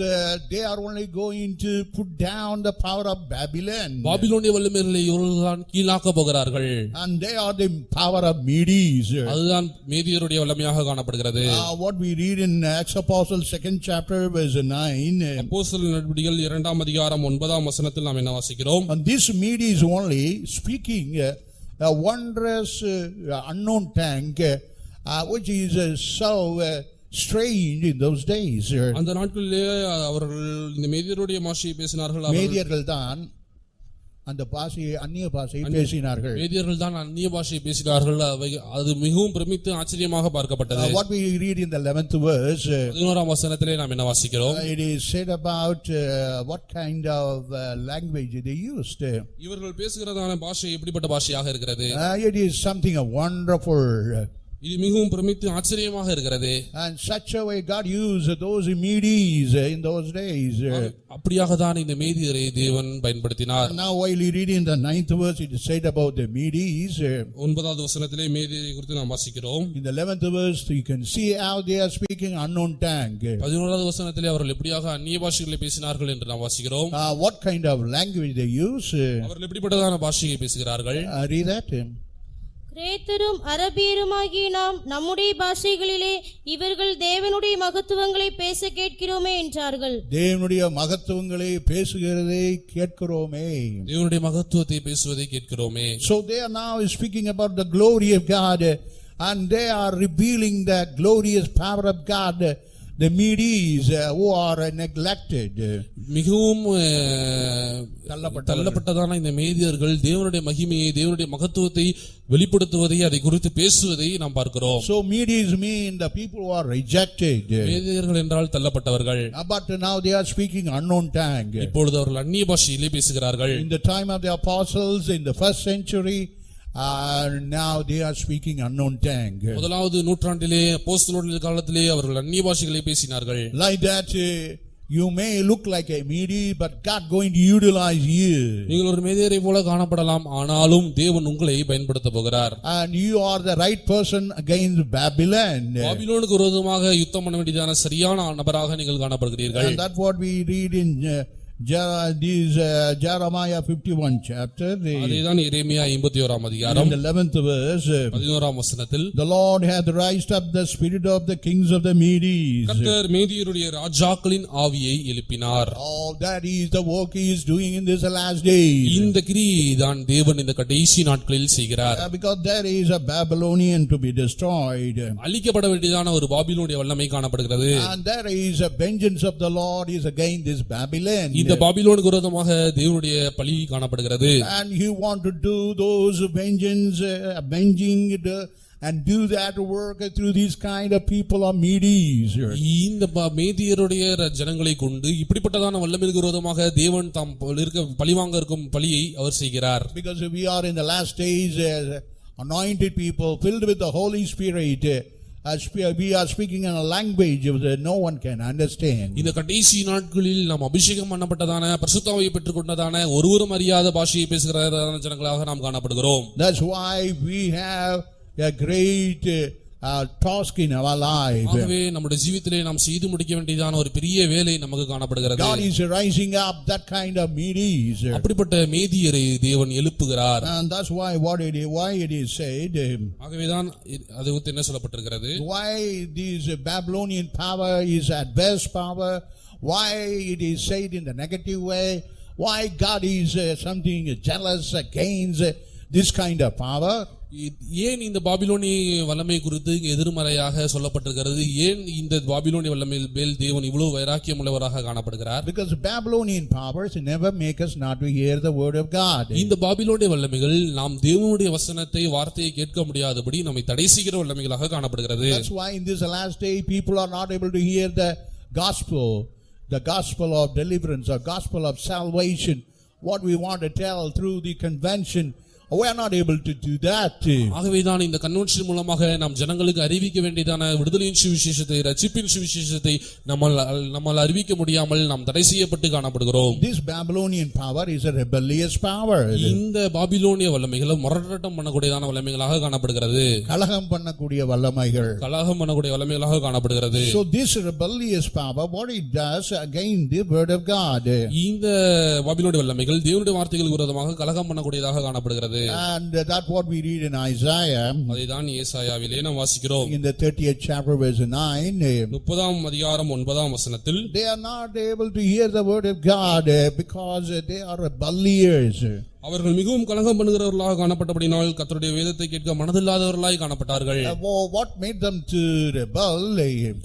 they are only going to put down the power of Babylon. பாபிலோனிய வல்லமைகளை இவர்கள்தான் கீழாக்க போகிறார்கள். And they are the power of Medes. அதுதான் மேதியருடைய வல்லமையாக காணப்படுகிறது. What we read in Acts Apostles 2nd chapter verse 9. அப்போஸ்தலர் நடவடிக்கைகள் 2ஆம் அதிகாரம் 9ஆம் வசனத்தில் நாம் என்ன வாசிக்கிறோம்? And this Medes only speaking a wondrous unknown tongue which is so strange in those days. அந்த நாட்களிலே அவர்கள் இந்த மேதியருடைய பாஷையை பேசினார்கள். மேதியர்கள் தான் அந்த பாஷையை அந்நிய பாஷையை பேசினார்கள். மேதியர்கள் தான் அந்நிய பாஷையை பேசினார்கள். அது மிகவும் பிரமித்து ஆச்சரியமாக பார்க்கப்பட்டது. What we read in the 11th verse, 11ஆம் வசனத்திலே நாம் என்ன வாசிக்கிறோம்? it is said about what kind of language they used. இவர்கள் பேசுகிறதான பாஷை எப்படிப்பட்ட பாஷையாக இருக்கிறது? It is something wonderful. இது மிகவும் பிரமித்து ஆச்சரியமாக இருக்கிறது. And such a way God used those Medes in those days. அப்படியாக தான் இந்த மேதியரை தேவன் பயன்படுத்தினார். Now while you read in the 9th verse, it is said about the Medes. 9வது வசனத்திலே மேதியரை குறித்து நாம் வாசிக்கிறோம். In the 11th verse you can see how they are speaking unknown tongue. 11வது வசனத்திலே அவர்கள் எப்படியாக அந்நிய பாஷைகளை பேசினார்கள் என்று நாம் வாசிக்கிறோம். What kind of language they use? அவர்கள் எப்படிப்பட்டதான பாஷையை பேசுகிறார்கள்? Read that. கிரேத்தரும் அரபியருமாகிய நாம் நம்முடைய பாஷைகளிலே இவர்கள் தேவனுடைய மகத்துவங்களை பேச கேட்கிறோமே என்றார்கள். தேவனுடைய மகத்துவங்களை பேசுகிறதை கேட்கிறோமே. தேவனுடைய மகத்துவத்தை பேசுவதை கேட்கிறோமே. So they are now speaking about the glory of God and they are revealing the glorious power of God. The Medes who are neglected. மிகவும் தள்ளப்பட்டதான இந்த மேதியர்கள் தேவனுடைய மகிமையை, தேவனுடைய மகத்துவத்தை வெளிப்படுத்துவதை, அதை குறித்து பேசுவதை நாம் பார்க்கிறோம். So Medes mean the people who are rejected. மேதியர்கள் என்றால் தள்ளப்பட்டவர்கள். But now they are speaking unknown tongue. இப்பொழுது அவர்கள் அந்நிய பாஷையிலே பேசுகிறார்கள். In the time of the apostles in the first century, now they are speaking unknown tongue. முதலாவது நூற்றாண்டிலே அப்போஸ்தலர்கள் காலத்திலே அவர்கள் அந்நிய பாஷைகளை பேசினார்கள். Like that you may look like a Mede, but God going to utilize you. நீங்கள் ஒரு மேதியரை போல காணப்படலாம், ஆனாலும் தேவன் உங்களை பயன்படுத்த போகிறார். And you are the right person against Babylon. பாபிலோனுக்கு விரோதமாக யுத்தம் பண்ண வேண்டியதான சரியான நபராக நீங்கள் காணப்படுகிறீர்கள். And that's what we read in Jeremiah 51 chapter. அதேதான் எரேமியா 51ஆம் அதிகாரம். In the 11th verse, 11ஆம் வசனத்தில், the Lord hath raised up the spirit of the kings of the Medes. கர்த்தர் மேதியருடைய ராஜாக்களின் ஆவியை எழுப்பினார். Oh, that is the work he is doing in this last days. இந்த கிரியை தான் தேவன் இந்த கடைசி நாட்களில் செய்கிறார். Because there is a Babylonian to be destroyed. அழிக்கப்பட வேண்டியதான ஒரு பாபிலோனுடைய வல்லமை காணப்படுகிறது. And there is a vengeance of the Lord is against this Babylon. இந்த பாபிலோனுக்கு விரோதமாக தேவனுடைய பழி காணப்படுகிறது. And he want to do those vengeance, avenging it, and do that work through these kind of people of Medes. இந்த மேதியருடைய ஜனங்களை கொண்டு இப்படிப்பட்டதான வல்லமைக்கு விரோதமாக தேவன் தாம் இருக்க பழிவாங்க இருக்கும் பழியை அவர் செய்கிறார். Because we are in the last days, anointed people filled with the Holy Spirit. We are speaking in a language that no one can understand. இந்த கடைசி நாட்களில் நாம் அபிஷேகம் பண்ணப்பட்டதான பரிசுத்தாவியை பெற்றுக்கொண்டதான ஒருவரும் அறியாத பாஷையை பேசுகிறதான ஜனங்களாக நாம் காணப்படுகிறோம். That's why we have a great task in our life. ஆகவே நம்முடைய ஜீவிதத்திலே நாம் செய்து முடிக்க வேண்டியதான ஒரு பெரிய வேலை நமக்கு காணப்படுகிறது. God is rising up that kind of Medes. அப்படிப்பட்ட மேதியரை தேவன் எழுப்புகிறார். And that's why why it is said. ஆகவே தான் அது குறித்து என்ன சொல்லப்பட்டிருக்கிறது? Why this Babylonian power is adverse power? Why it is said in the negative way? Why God is something jealous against this kind of power? ஏன் இந்த பாபிலோனிய வல்லமை குறித்து எதிர்மறையாக சொல்லப்பட்டிருக்கிறது? ஏன் இந்த பாபிலோனிய வல்லமையில் மேல் தேவன் இவ்வளவு வைராக்கியம் உள்ளவராக காணப்படுகிறார்? Because Babylonian powers never make us not to hear the word of God. இந்த பாபிலோனிய வல்லமைகள் நாம் தேவனுடைய வசனத்தை வார்த்தையை கேட்க முடியாதபடி நம்மை தடை செய்கிற வல்லமைகளாக காணப்படுகிறது. That's why in this last day people are not able to hear the gospel of deliverance or gospel of salvation. What we want to tell through the convention We are not able to do that. ஆகவேதான் இந்த convention மூலமாக நாம் ஜனங்களுக்கு அறிவிக்க வேண்டியதான விடுதலையின் சுவிசேஷத்தை ரட்சிப்பின் சுவிசேஷத்தை நம்மால் அறிவிக்க முடியாமல் நாம் தடை செய்யப்பட்டு காணப்படுகிறோம். This Babylonian power is a rebellious power. இந்த பாபிலோனிய வல்லமைகள் முரட்டாட்டம் பண்ணக்கூடியதான வல்லமைகளாக காணப்படுகிறது. கலகம் பண்ணக்கூடிய வல்லமைகள். கலகம் பண்ணக்கூடிய வல்லமைகளாக காணப்படுகிறது. So this rebellious power, what it does against the word of God. இந்த பாபிலோனிய வல்லமைகள் தேவனுடைய வார்த்தைகளுக்கு விரோதமாக கலகம் பண்ணக்கூடியதாக காணப்படுகிறது. And that's what we read in Isaiah. அதைதான் ஏசாயாவிலே நாம் வாசிக்கிறோம். In the 30th chapter verse 9. 30ஆம் அதிகாரம் 9ஆம் வசனத்தில் They are not able to hear the word of God because they are rebellious. அவர்கள் மிகவும் கலகம் பண்ணுகிறவர்களாக காணப்பட்டபடினால் கர்த்தருடைய வேதத்தை கேட்க மனதில்லாதவர்களாய் காணப்பட்டார்கள். What made them to rebel?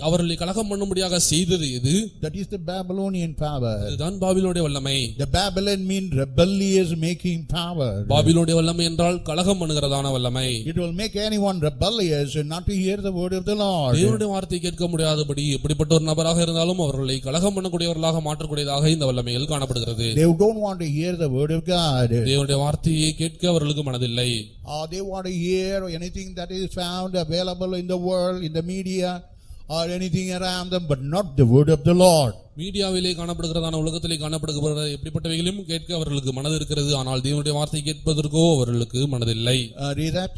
அவர்களை கலகம் பண்ணும்படியாக செய்தது எது? That is the Babylonian power. இதுதான் பாபிலோனிய வல்லமை. The Babylon means rebellious making power. பாபிலோனிய வல்லமை என்றால் கலகம் பண்ணுகிறதான வல்லமை. It will make anyone rebellious and not to hear the word of the Lord. தேவனுடைய வார்த்தையை கேட்க முடியாதபடி எப்படிப்பட்ட ஒரு நபராக இருந்தாலும் அவர்களை கலகம் பண்ணக்கூடியவர்களாக மாற்றக்கூடியதாக இந்த வல்லமைகள் காணப்படுகிறது. They don't want to hear the word of God. தேவனுடைய வார்த்தையை கேட்க அவர்களுக்கு மனதில்லை. They want to hear anything that is found available in the world, in the media or anything around them, but not the word of the Lord. மீடியாவிலே காணப்படுகிறதான உலகத்திலே காணப்படுகிற எப்படிப்பட்டவைகளும் கேட்க அவர்களுக்கு மனது இருக்கிறது, ஆனால் தேவனுடைய வார்த்தை கேட்பதற்கோ அவர்களுக்கு மனதில்லை. Read that.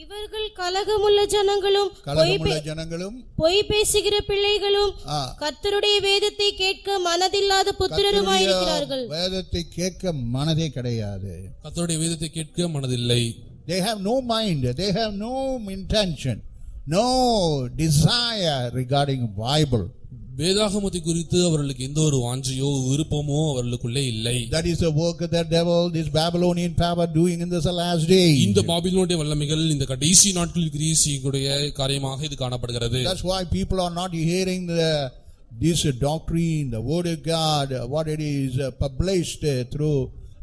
இவர்கள் கலகமுள்ள ஜனங்களும் பொய் பேசுகிற பிள்ளைகளும் கர்த்தருடைய வேதத்தை கேட்க மனதில்லாத புத்திரருமாயிருக்கிறார்கள். வேதத்தை கேட்க மனதே கிடையாது. கர்த்தருடைய வேதத்தை கேட்க மனதில்லை. They have no mind, they have no intention, no desire regarding Bible. வேதாகமத்தை குறித்து அவர்களுக்கு எந்த ஒரு வாஞ்சையோ விருப்பமோ அவர்களுக்குள்ளே இல்லை. That is the work of the devil, this Babylonian power doing in this last day. இந்த பாபிலோனிய வல்லமைகள் இந்த கடைசி நாட்களில் கிரியை செய்யக்கூடிய காரியமாக இது காணப்படுகிறது. That's why people are not hearing this doctrine, the word of God, what it is published through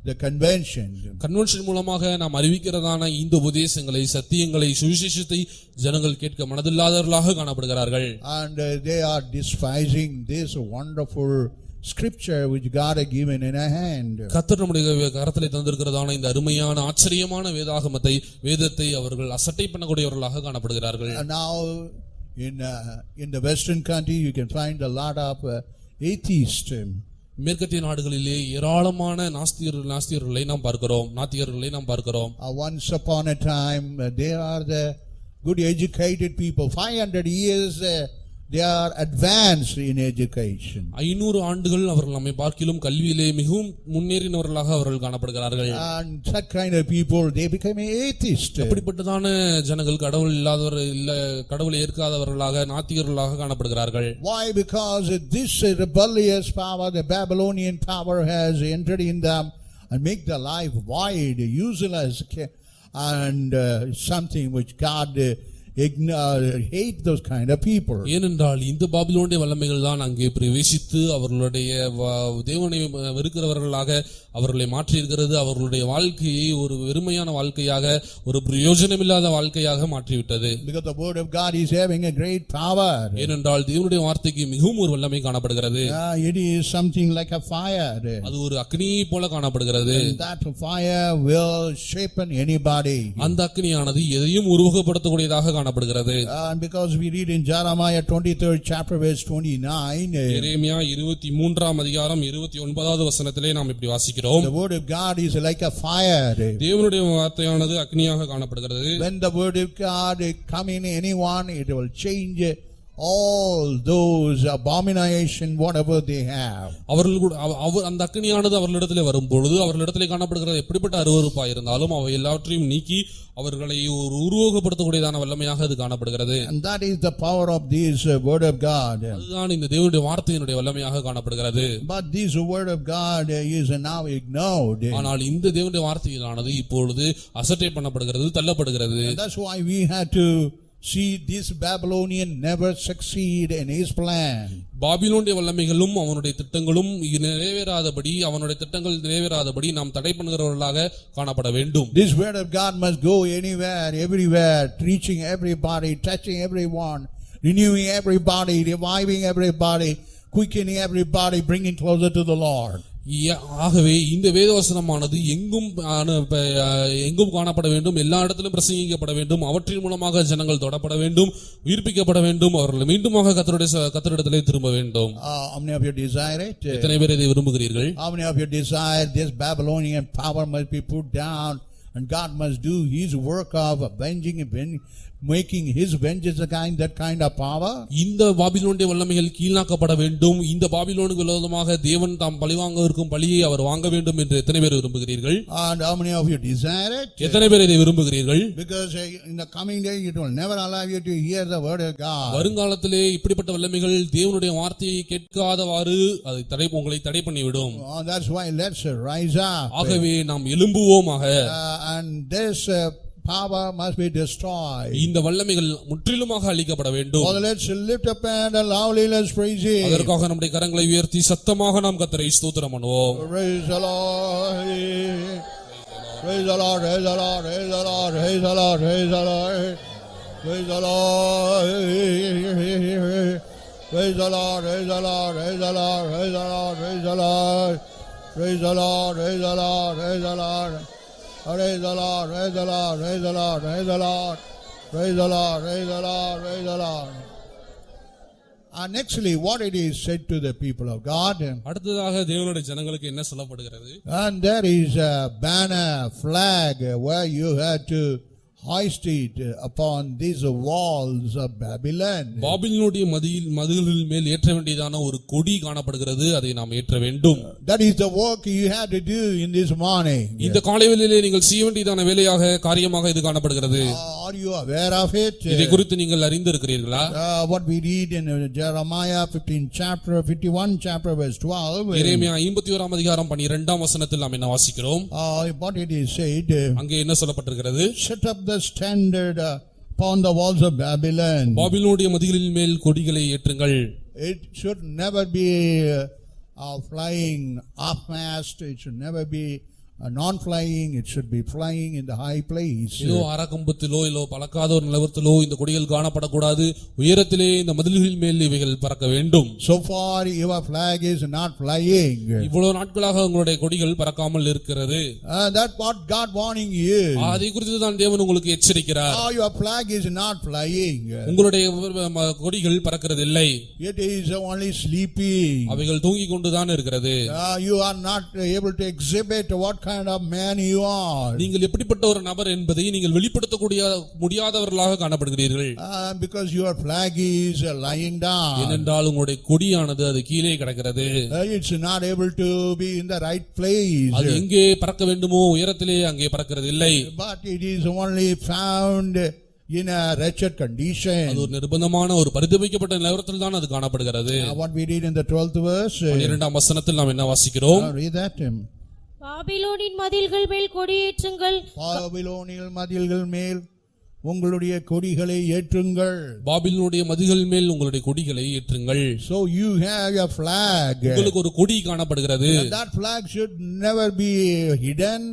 the convention. Convention மூலமாக நாம் அறிவிக்கிறதான இந்த உபதேசங்களை, சத்தியங்களை, சுவிசேஷத்தை ஜனங்கள் கேட்க மனதில்லாதவர்களாக காணப்படுகிறார்கள். And they are despising this wonderful scripture which God has given in a hand. கர்த்தர் நம்முடைய கரத்திலே தந்திருக்கிறதான இந்த அருமையான ஆச்சரியமான வேதத்தை அவர்கள் அசட்டை பண்ணக்கூடியவர்களாக காணப்படுகிறார்கள். And now in the western country you can find a lot of atheists. மேற்கத்திய நாடுகளிலே ஏராளமான நாஸ்திகர்களை நாம் பார்க்கிறோம். Once upon a time they are the good educated people. 500 years they are advanced in education. 500 ஆண்டுகள் அவர்கள் நம்மை பார்க்கிலும் கல்வியிலே மிகவும் முன்னேறினவர்களாக அவர்கள் காணப்படுகிறார்கள். And such kind of people they become atheists. அப்படிப்பட்டதான ஜனங்கள் கடவுளை ஏற்காதவர்களாக நாத்திகர்களாக காணப்படுகிறார்கள். Why? Because this rebellious power, the Babylonian power, has entered in them and make their life void, useless, and something which God hate those kind of people. ஏனென்றால் இந்த பாபிலோனிய வல்லமைகள் தான் அங்கே பிரவேசித்து அவர்களுடைய தேவனை வெறுக்கிறவர்களாக அவர்களை மாற்றி இருக்கிறது. அவர்களுடைய வாழ்க்கையை ஒரு வெறுமையான வாழ்க்கையாக, ஒரு பிரயோஜனமில்லாத வாழ்க்கையாக மாற்றிவிட்டது. Because the word of God is having a great power. ஏனென்றால் தேவனுடைய வார்த்தைக்கு மிகவும் ஒரு வல்லமை காணப்படுகிறது. It is something like a fire. அது ஒரு அக்னியை போல காணப்படுகிறது. That fire will shapen anybody. அந்த அக்னியானது எதையும் உருவகப்படுத்தக்கூடியதாக காணப்படுகிறது. And because we read in Jeremiah 23rd chapter verse 29. எரேமியா 23ஆம் அதிகாரம் 29வது வசனத்திலே நாம் இப்படி வாசிக்கிறோம். The word of God is like a fire. தேவனுடைய வார்த்தையானது அக்னியாக காணப்படுகிறது. When the word of God come in anyone, it will change all those abomination whatever they have. அந்த அக்னியானது அவர்களிடத்திலே வரும்பொழுது அவர்களிடத்திலே காணப்படுகிறது எப்படிப்பட்ட அருவருப்பாய் இருந்தாலும் அவை எல்லாவற்றையும் நீக்கி அவர்களை ஒரு உருவகப்படுத்தக்கூடியதான வல்லமையாக அது காணப்படுகிறது. And that is the power of this word of God. அதுதான் இந்த தேவனுடைய வார்த்தையினுடைய வல்லமையாக காணப்படுகிறது. But this word of God is now ignored. ஆனால் இந்த தேவனுடைய வார்த்தையானது இப்பொழுது அசட்டை பண்ணப்படுகிறது, தள்ளப்படுகிறது. That's why we had to see this Babylonian never succeed in his plan. பாபிலோனிய வல்லமைகளும் அவனுடைய திட்டங்களும் நிறைவேறாதபடி நாம் தடை பண்ணுகிறவர்களாக காணப்பட வேண்டும். This word of God must go anywhere, everywhere, reaching everybody, touching everyone, renewing everybody, reviving everybody, quickening everybody, bringing closer to the Lord. ஆகவே இந்த வேதவசனமானது எங்கும் காணப்பட வேண்டும், எல்லா இடத்திலும் பிரசங்கிக்கப்பட வேண்டும், அவற்றின் மூலமாக ஜனங்கள் தொடப்பட வேண்டும், உயிர்ப்பிக்கப்பட வேண்டும், அவர்கள் மீண்டுமாக கர்த்தரிடத்திலே திரும்ப வேண்டும். How many of you desire it? எத்தனை பேர் இதை விரும்புகிறீர்கள்? How many of you desire this Babylonian power must be put down and God must do His work of avenging, making His vengeance that kind of power? இந்த பாபிலோனுடைய வல்லமைகள் கீழ்நாக்கப்பட வேண்டும், இந்த பாபிலோனுக்கு விரோதமாக தேவன் தாம் பழிவாங்க இருக்கும் பழியை அவர் வாங்க வேண்டும் என்று எத்தனை பேர் விரும்புகிறீர்கள்? And how many of you desire it? எத்தனை பேர் இதை விரும்புகிறீர்கள்? Because in the coming day it will never allow you to hear the word of God. வருங்காலத்திலே இப்படிப்பட்ட வல்லமைகள் தேவனுடைய வார்த்தையை கேட்காதவாறு அதை உங்களை தடை பண்ணிவிடும். That's why let's rise up. ஆகவே நாம் எழும்புவோமாக. And this power must be destroyed. இந்த வல்லமைகள் முற்றிலுமாக அழிக்கப்பட வேண்டும். Father, let's lift up and loudly let's praise Him. அதற்காக நம்முடைய கரங்களை உயர்த்தி சத்தமாக நாம் கர்த்தரை ஸ்தோத்திரம் பண்ணுவோம். Praise the Lord. Praise the Lord. Praise the Lord. Praise the Lord. Praise the Lord. Praise the Lord. Praise the Lord. Praise the Lord. Praise the Lord. Praise the Lord. Praise the Lord. Praise the Lord. Praise the Lord. Praise the Lord. Praise the Lord. Praise the Lord, praise the Lord, praise the Lord, praise the Lord, praise the Lord, praise the Lord, praise the Lord. And actually what it is said to the people of God. அடுத்ததாக தேவனுடைய ஜனங்களுக்கு என்ன சொல்லப்படுகிறது? And there is a banner flag where you had to hoist it upon these walls of Babylon. பாபிலோனுடைய மதில்களின் மேல் ஏற்ற வேண்டியதான ஒரு கொடி காணப்படுகிறது, அதை நாம் ஏற்ற வேண்டும். That is the work you had to do in this morning. இந்த காலைவேளையிலே நீங்கள் செய்ய வேண்டியதான வேலையாக காரியமாக இது காணப்படுகிறது. Are you aware of it? இதை குறித்து நீங்கள் அறிந்திருக்கிறீர்களா? What we read in Jeremiah 51 chapter verse 12. எரேமியா 51ஆம் அதிகாரம் 12ஆம் வசனத்தில் நாம் என்ன வாசிக்கிறோம்? What it is said. அங்கே என்ன சொல்லப்பட்டிருக்கிறது? Set up the standard upon the walls of Babylon. பாபிலோனுடைய மதில்களின் மேல் கொடிகளை ஏற்றுங்கள். It should never be flying off mast. It should never be non-flying. It should be flying in the high place. இதோ அரக்கம்பத்திலோ இல்லோ பறக்காத ஒரு நிலவரத்திலோ இந்த கொடிகள் காணப்படக்கூடாது, உயரத்திலே இந்த மதில்களின் மேல் இவைகள் பறக்க வேண்டும். So far your flag is not flying. இவ்வளவு நாட்களாக உங்களுடைய கொடிகள் பறக்காமல் இருக்கிறது. That's what God warning you. அதை குறித்து தான் தேவன் உங்களுக்கு எச்சரிக்கிறார். Your flag is not flying. உங்களுடைய கொடிகள் பறக்கிறது இல்லை. It is only sleeping. அவைகள் தூங்கிக் கொண்டுதான் இருக்கிறது. You are not able to exhibit what kind of man you are. நீங்கள் எப்படிப்பட்ட ஒரு நபர் என்பதை நீங்கள் வெளிப்படுத்தக்கூடிய முடியாதவர்களாக காணப்படுகிறீர்கள். Because your flag is lying down. ஏனென்றால் உங்களுடைய கொடியானது அது கீழே கிடக்கிறது. It's not able to be in the right place. அது எங்கே பறக்க வேண்டுமோ உயரத்திலே அங்கே பறக்கிறது இல்லை. But it is only found in a wretched condition. அது ஒரு நிர்பந்தமான ஒரு பரிதபிக்கப்பட்ட நிலவரத்தில் தான் அது காணப்படுகிறது. What we read in the 12th verse. 12ஆம் வசனத்தில் நாம் என்ன வாசிக்கிறோம்? Read that. பாபிலோனின் மதில்கள் மேல் கொடியேற்றுங்கள். பாபிலோனின் மதில்கள் மேல் உங்களுடைய கொடிகளை ஏற்றுங்கள். பாபிலோனுடைய மதில்கள் மேல் உங்களுடைய கொடிகளை ஏற்றுங்கள். So you have a flag. உங்களுக்கு ஒரு கொடி காணப்படுகிறது. That flag should never be hidden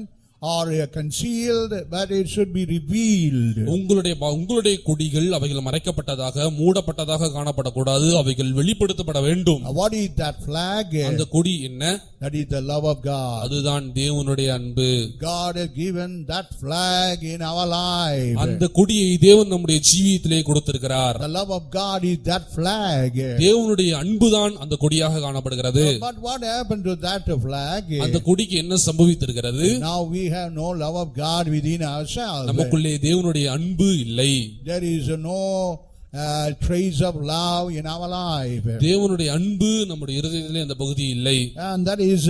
or concealed, but it should be revealed. உங்களுடைய கொடிகள் அவைகள் மறைக்கப்பட்டதாக மூடப்பட்டதாக காணப்படக்கூடாது, அவைகள் வெளிப்படுத்தப்பட வேண்டும். What is that flag? அந்த கொடி என்ன? That is the love of God. அதுதான் தேவனுடைய அன்பு. God has given that flag in our life. அந்த கொடியை தேவன் நம்முடைய ஜீவியத்திலே கொடுத்திருக்கிறார். The love of God is that flag. தேவனுடைய அன்புதான் அந்த கொடியாக காணப்படுகிறது. But what happened to that flag? அந்த கொடிக்கு என்ன சம்பவித்திருக்கிறது? Now we have no love of God within ourselves. நமக்குள்ளே தேவனுடைய அன்பு இல்லை. There is no trace of love in our life. தேவனுடைய அன்பு நம்முடைய இருதயத்திலே அந்த பகுதி இல்லை. And that is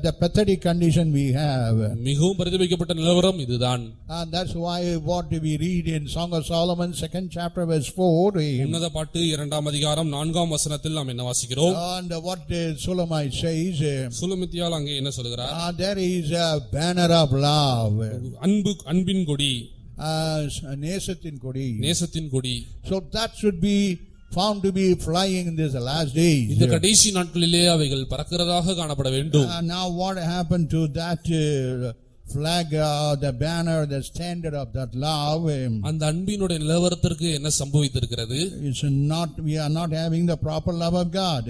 the pathetic condition we have. மிகவும் பரிதபிக்கப்பட்ட நிலவரம் இதுதான். And that's why what we read in Song of Solomon 2nd chapter verse 4. உன்னத பாட்டு 2ஆம் அதிகாரம் 4ஆம் வசனத்தில் நாம் என்ன வாசிக்கிறோம்? And what Solomon says. சுலமித்தியால் அங்கே என்ன சொல்கிறார்? There is a banner of love. அன்பின் கொடி. நேசத்தின் கொடி. நேசத்தின் கொடி. So that should be found to be flying in this last days. இந்த கடைசி நாட்களிலே அவைகள் பறக்கிறதாக காணப்பட வேண்டும். Now what happened to that flag, the banner, the standard of that love. அந்த அன்பினுடைய நிலவரத்திற்கு என்ன சம்பவித்திருக்கிறது? It's not, we are not having the proper love of God.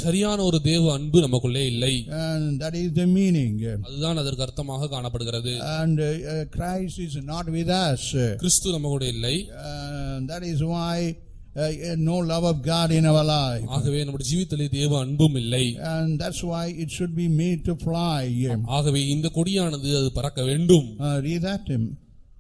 சரியான ஒரு தேவ அன்பு நமக்குள்ளே இல்லை. And that is the meaning. அதுதான் அதற்கு அர்த்தமாக காணப்படுகிறது. And Christ is not with us. கிறிஸ்து நம்மோடு இல்லை. That is why no love of God in our life. ஆகவே நம்முடைய ஜீவிதத்திலே தேவ அன்பும் இல்லை. And that's why it should be made to fly. ஆகவே இந்த கொடியானது அது பறக்க வேண்டும். Read that.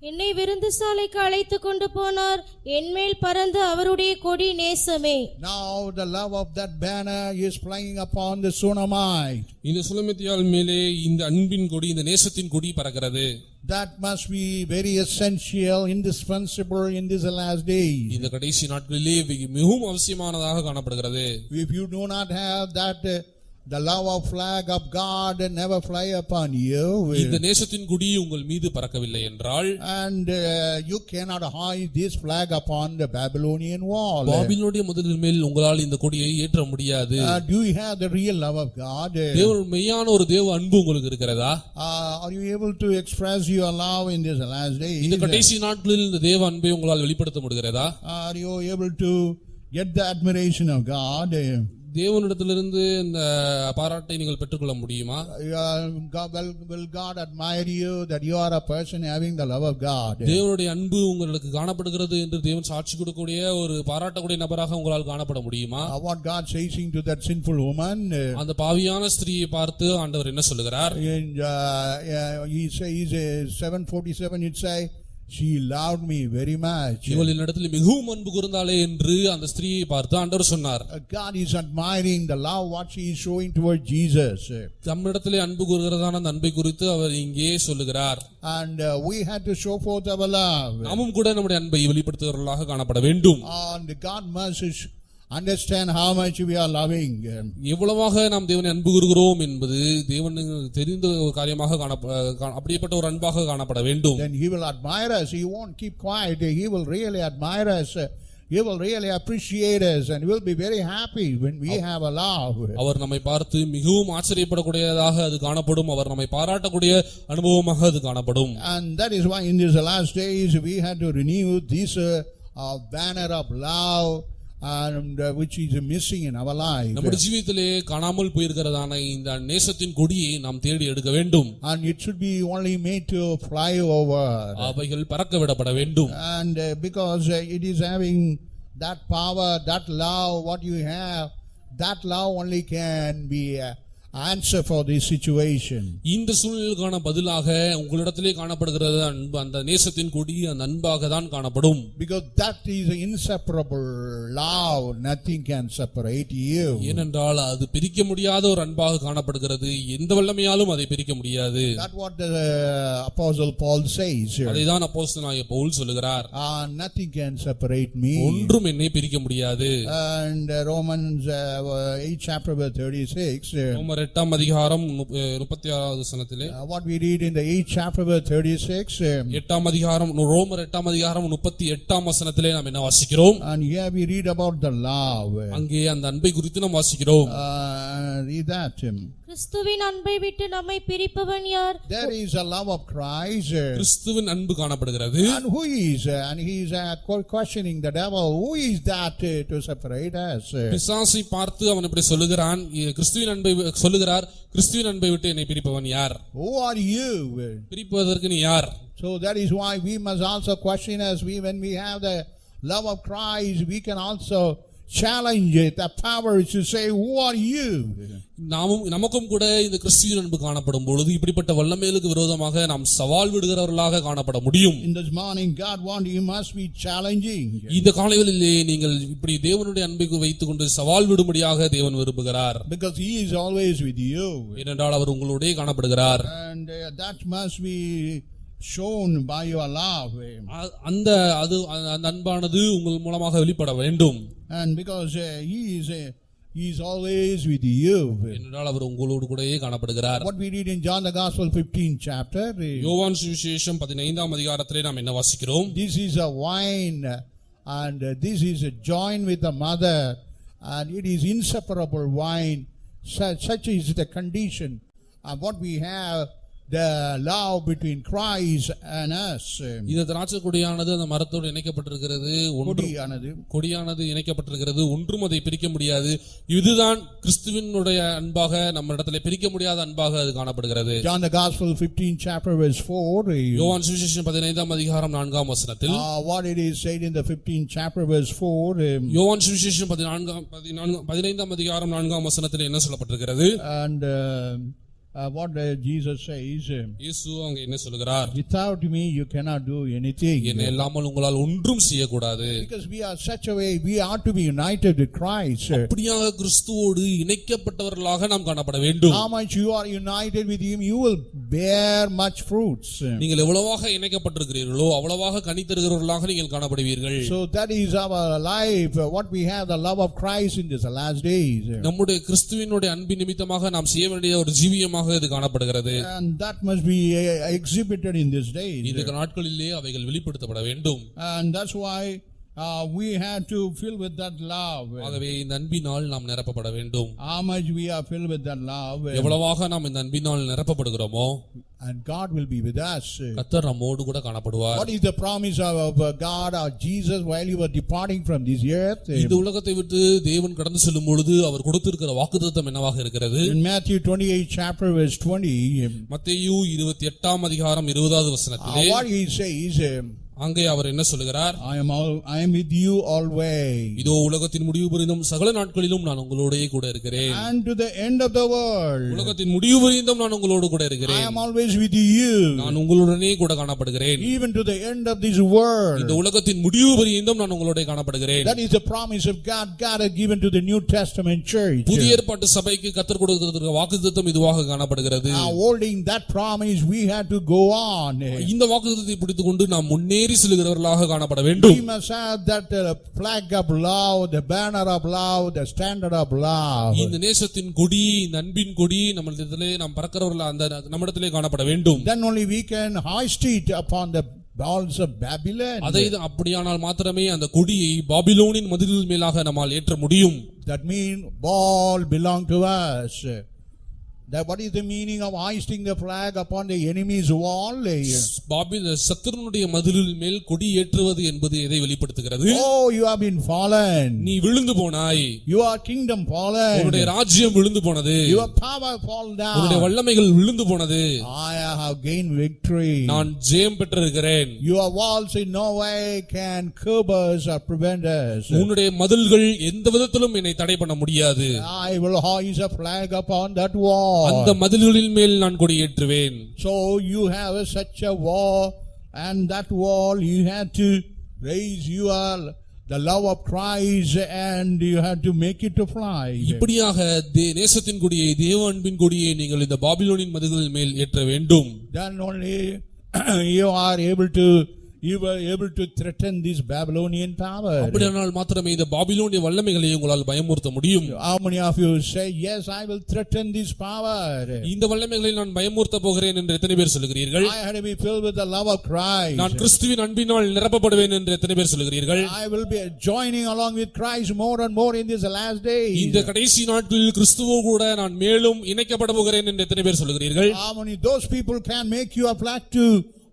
என்னை விருந்துசாலைக்கு அழைத்து கொண்டு போனார், என்மேல் பறந்த அவருடைய கொடி நேசமே. Now the love of that banner is flying upon the Sunamite. இந்த சுலமித்தியால் மேலே இந்த அன்பின் கொடி, இந்த நேசத்தின் கொடி பறக்கிறது. That must be very essential, indispensable in these last days. இந்த கடைசி நாட்களிலே மிகவும் அவசியமானதாக காணப்படுகிறது. If you do not have that, the love of flag of God never fly upon you. இந்த நேசத்தின் கொடி உங்கள் மீது பறக்கவில்லை என்றால், And you cannot hide this flag upon the Babylonian wall. பாபிலோனிய மதிலின் மேல் உங்களால் இந்த கொடியை ஏற்ற முடியாது. Do you have the real love of God? தேவ மெய்யான ஒரு தேவ அன்பு உங்களுக்கு இருக்கிறதா? Are you able to express your love in these last days? இந்த கடைசி நாட்களில் இந்த தேவ அன்பை உங்களால் வெளிப்படுத்த முடிகிறதா? Are you able to get the admiration of God? தேவனிடத்திலிருந்து இந்த பாராட்டை நீங்கள் பெற்றுக்கொள்ள முடியுமா? Will God admire you that you are a person having the love of God? தேவனுடைய அன்பு உங்களுக்கு காணப்படுகிறது என்று தேவன் சாட்சி கொடுக்கக்கூடிய ஒரு பாராட்டக்கூடிய நபராக உங்களால் காணப்பட முடியுமா? What God says to that sinful woman? அந்த பாவியான ஸ்திரீயை பார்த்து ஆண்டவர் என்ன சொல்லுகிறார்? He says 7:47 it say she loved me very much. இவள் என்னிடத்தில் மிகவும் அன்பு கூர்ந்தாளே என்று அந்த ஸ்திரீயை பார்த்து ஆண்டவர் சொன்னார். God is admiring the love what she is showing toward Jesus. நம்மிடத்திலே அன்பு கூர்கிறதான அந்த அன்பை குறித்து அவர் இங்கே சொல்லுகிறார். And we had to show forth our love. நாமும் கூட நம்முடைய அன்பை வெளிப்படுத்துகிறவர்களாக காணப்பட வேண்டும். And God must understand how much we are loving. எவ்வளவாக நாம் தேவனை அன்பு கூறுகிறோம் என்பது தேவனுக்கு தெரிந்த ஒரு காரியமாக அப்படிப்பட்ட ஒரு அன்பாக காணப்பட வேண்டும். Then he will admire us. He won't keep quiet. He will really admire us. He will really appreciate us and will be very happy when we have a love. அவர் நம்மை பார்த்து மிகவும் ஆச்சரியப்படக்கூடியதாக அது காணப்படும். அவர் நம்மை பாராட்டக்கூடிய அனுபவமாக அது காணப்படும். And that is why in these last days we had to renew this banner of love. And which is missing in our life. நம்முடைய ஜீவிதத்திலே காணாமல் போயிருக்கிறதான இந்த நேசத்தின் கொடியை நாம் தேடி எடுக்க வேண்டும். And it should be only made to fly over. அவைகள் பறக்க விடப்பட வேண்டும். And because it is having that power, that love what you have, that love only can be answer for this situation. இந்த சூழ்நிலைக்கான பதிலாக உங்களிடத்திலே காணப்படுகிறது அன்பு, அந்த நேசத்தின் கொடி அந்த அன்பாக தான் காணப்படும். Because that is inseparable love, nothing can separate you. ஏனென்றால் அது பிரிக்க முடியாத ஒரு அன்பாக காணப்படுகிறது. எந்த வல்லமையாலும் அதை பிரிக்க முடியாது. That's what the apostle Paul says. அதைதான் அப்போஸ்தலனாகிய பவுல் சொல்லுகிறார். Nothing can separate me. ஒன்றும் என்னை பிரிக்க முடியாது. And Romans 8 chapter verse 36. ரோமர் 8 அதிகாரம் 36வது வசனத்திலே What we read in the 8th chapter verse 36. 8 அதிகாரம் ரோமர் 8 அதிகாரம் 38 வசனத்திலே நாம் என்ன வாசிக்கிறோம்? And here we read about the love. அங்கே அந்த அன்பை குறித்து நாம் வாசிக்கிறோம். Read that. கிறிஸ்துவின் அன்பை விட்டு நம்மை பிரிப்பவன் யார்? There is a love of Christ. கிறிஸ்துவின் அன்பு காணப்படுகிறது. And who is? And he is questioning the devil. Who is that to separate us? பிசாசை பார்த்து அவன் இப்படி சொல்லுகிறான், கிறிஸ்துவின் அன்பை சொல்லுகிறார், கிறிஸ்துவின் அன்பை விட்டு என்னை பிரிப்பவன் யார்? Who are you? பிரிப்பதற்கு நீ யார்? So that is why we must also question us. When we have the love of Christ, we can also challenge it, the power to say, who are you? நமக்கும் கூட இந்த கிறிஸ்துவின் அன்பு காணப்படும் பொழுது இப்படிப்பட்ட வல்லமைகளுக்கு விரோதமாக நாம் சவால் விடுகிறவர்களாக காணப்பட முடியும். In this morning God wants you must be challenging. இந்த காலைகளிலே நீங்கள் இப்படி தேவனுடைய அன்பை வைத்துக் கொண்டு சவால் விடும்படியாக தேவன் விரும்புகிறார். Because he is always with you. ஏனென்றால் அவர் உங்களோடே காணப்படுகிறார். And that must be shown by your love. அந்த அன்பானது உங்கள் மூலமாக வெளிப்பட வேண்டும். And because he is always with you. ஏனென்றால் அவர் உங்களோடு கூடவே காணப்படுகிறார். What we read in John the Gospel 15th chapter. யோவான் சுவிசேஷம் 15ஆம் அதிகாரத்திலே நாம் என்ன வாசிக்கிறோம்? This is a wine and this is a join with the mother and it is inseparable wine. Such is the condition. And what we have the love between Christ and us. இந்த திராட்சை கொடியானது அந்த மரத்தோடு இணைக்கப்பட்டிருக்கிறது. கொடியானது இணைக்கப்பட்டிருக்கிறது. ஒன்றும் அதை பிரிக்க முடியாது. இதுதான் கிறிஸ்துவினுடைய அன்பாக நம்ம இடத்துல பிரிக்க முடியாத அன்பாக அது காணப்படுகிறது. John the Gospel 15 chapter verse 4. யோவான் சுவிசேஷம் 15ஆம் அதிகாரம் 4ஆம் வசனத்தில் what it is said in the 15th chapter verse 4. யோவான் சுவிசேஷம் 15ஆம் அதிகாரம் 4ஆம் வசனத்தில் என்ன சொல்லப்பட்டிருக்கிறது? And what Jesus says, இயேசு அங்க என்ன சொல்கிறார்? without me you cannot do anything. என்னை இல்லாமல் உங்களால் ஒன்றும் செய்ய கூடாது. Because we are such a way, we are to be united with Christ. அப்படியாக கிறிஸ்துவோடு இணைக்கப்பட்டவர்களாக நாம் காணப்பட வேண்டும். How much you are united with him, you will bear much fruits. நீங்கள் எவ்வளவாக இணைக்கப்பட்டிருக்கிறீர்களோ அவ்வளவாக கனி தருகிறவர்களாக நீங்கள் காணப்படுவீர்கள். So that is our life, what we have, the love of Christ in this last days. நம்முடைய கிறிஸ்துவினுடைய அன்பின் நிமித்தமாக நாம் செய்ய வேண்டிய ஒரு ஜீவியமாக இது காணப்படுகிறது. And that must be exhibited in these days. இந்த நாட்களிலே அவைகள் வெளிப்படுத்தப்பட வேண்டும். And that's why we have to fill with that love. ஆகவே இந்த அன்பினால் நாம் நிரப்பப்பட வேண்டும். How much we are filled with that love, எவ்வளவாக நாம் இந்த அன்பினால் நிரப்பப்படுகிறோமோ and God will be with us. கர்த்தர் நம்மோடு கூட காணப்படுவார். What is the promise of God or Jesus while you were departing from this earth? இந்த உலகத்தை விட்டு தேவன் கடந்து செல்லும் பொழுது அவர் கொடுத்திருக்கிற வாக்குத்தத்தம் என்னவாக இருக்கிறது? In Matthew 28 chapter verse 20, மத்தேயு 28ஆம் அதிகாரம் 20வது வசனத்திலே what he says, அங்கே அவர் என்ன சொல்கிறார்? I am with you always. இதோ உலகத்தின் முடிவு பரியந்தம் சகல நாட்களிலும் நான் உங்களோடே கூட இருக்கிறேன். And to the end of the world. உலகத்தின் முடிவு பரியந்தம் நான் உங்களோடு கூட இருக்கிறேன். I am always with you. நான் உங்களுடனே கூட காணப்படுகிறேன். Even to the end of this world. இந்த உலகத்தின் முடிவு பரியந்தம் நான் உங்களோடே காணப்படுகிறேன். That is the promise of God has given to the New Testament church. புதிய ஏற்பாட்டு சபைக்கு கர்த்தர் கொடுத்திருக்கிற வாக்குத்தத்தம் இதுவாக காணப்படுகிறது. Holding that promise we have to go on. இந்த வாக்குத்தத்தத்தை பிடித்துக்கொண்டு நாம் முன்னேறி செல்கிறவர்களாக காணப்பட வேண்டும். We must have that flag of love, the banner of love, the standard of love. இந்த நேசத்தின் கொடி, இந்த அன்பின் கொடி நம்மிடத்திலே நாம் பறக்கிறவர்கள் அந்த நம்மிடத்திலே காணப்பட வேண்டும். Then only we can hoist it upon the walls of Babylon. அப்படியானால் மாத்திரமே அந்த கொடியை பாபிலோனின் மதிலின் மேலாக நம்மால் ஏற்ற முடியும். That means all belong to us. That what is the meaning of hoisting the flag upon the enemy's wall? சத்துருனுடைய மதிலின் மேல் கொடி ஏற்றுவது என்பது எதை வெளிப்படுத்துகிறது? Oh, you have been fallen. நீ விழுந்து போனாய். Your kingdom fallen. உன்னுடைய ராஜ்யம் விழுந்து போனது. Your power fall down. உன்னுடைய வல்லமைகள் விழுந்து போனது. I have gained victory. நான் ஜெயம் பெற்றிருக்கிறேன். Your walls in no way can curb us or prevent us. உன்னுடைய மதில்கள் எந்த விதத்திலும் என்னை தடை பண்ண முடியாது. I will hoist a flag upon that wall. அந்த மதில்களின் மேல் நான் கொடி ஏற்றுவேன். So you have such a wall, and that wall you have to raise the love of Christ, and you have to make it to fly. இப்படியாக நேசத்தின் கொடியை, தேவ அன்பின் கொடியை நீங்கள் இந்த பாபிலோனின் மதில்களின் மேல் ஏற்ற வேண்டும். Then only you are able to threaten this Babylonian power. அப்படியானால் மாத்திரமே இந்த பாபிலோனிய வல்லமைகளை உங்களால் பயமுறுத்த முடியும். How many of you say, yes, I will threaten this power? இந்த வல்லமைகளை நான் பயமுறுத்த போகிறேன் என்று எத்தனை பேர் சொல்கிறீர்கள்? I had to be filled with the love of Christ. நான் கிறிஸ்துவின் அன்பினால் நிரப்பப்படுவேன் என்று எத்தனை பேர் சொல்கிறீர்கள்? I will be joining along with Christ more and more in this last days. இந்த கடைசி நாட்களில் கிறிஸ்துவோடு கூட நான் மேலும் இணைக்கப்பட போகிறேன் என்று எத்தனை பேர் சொல்கிறீர்கள்? How many those people can make you a flag to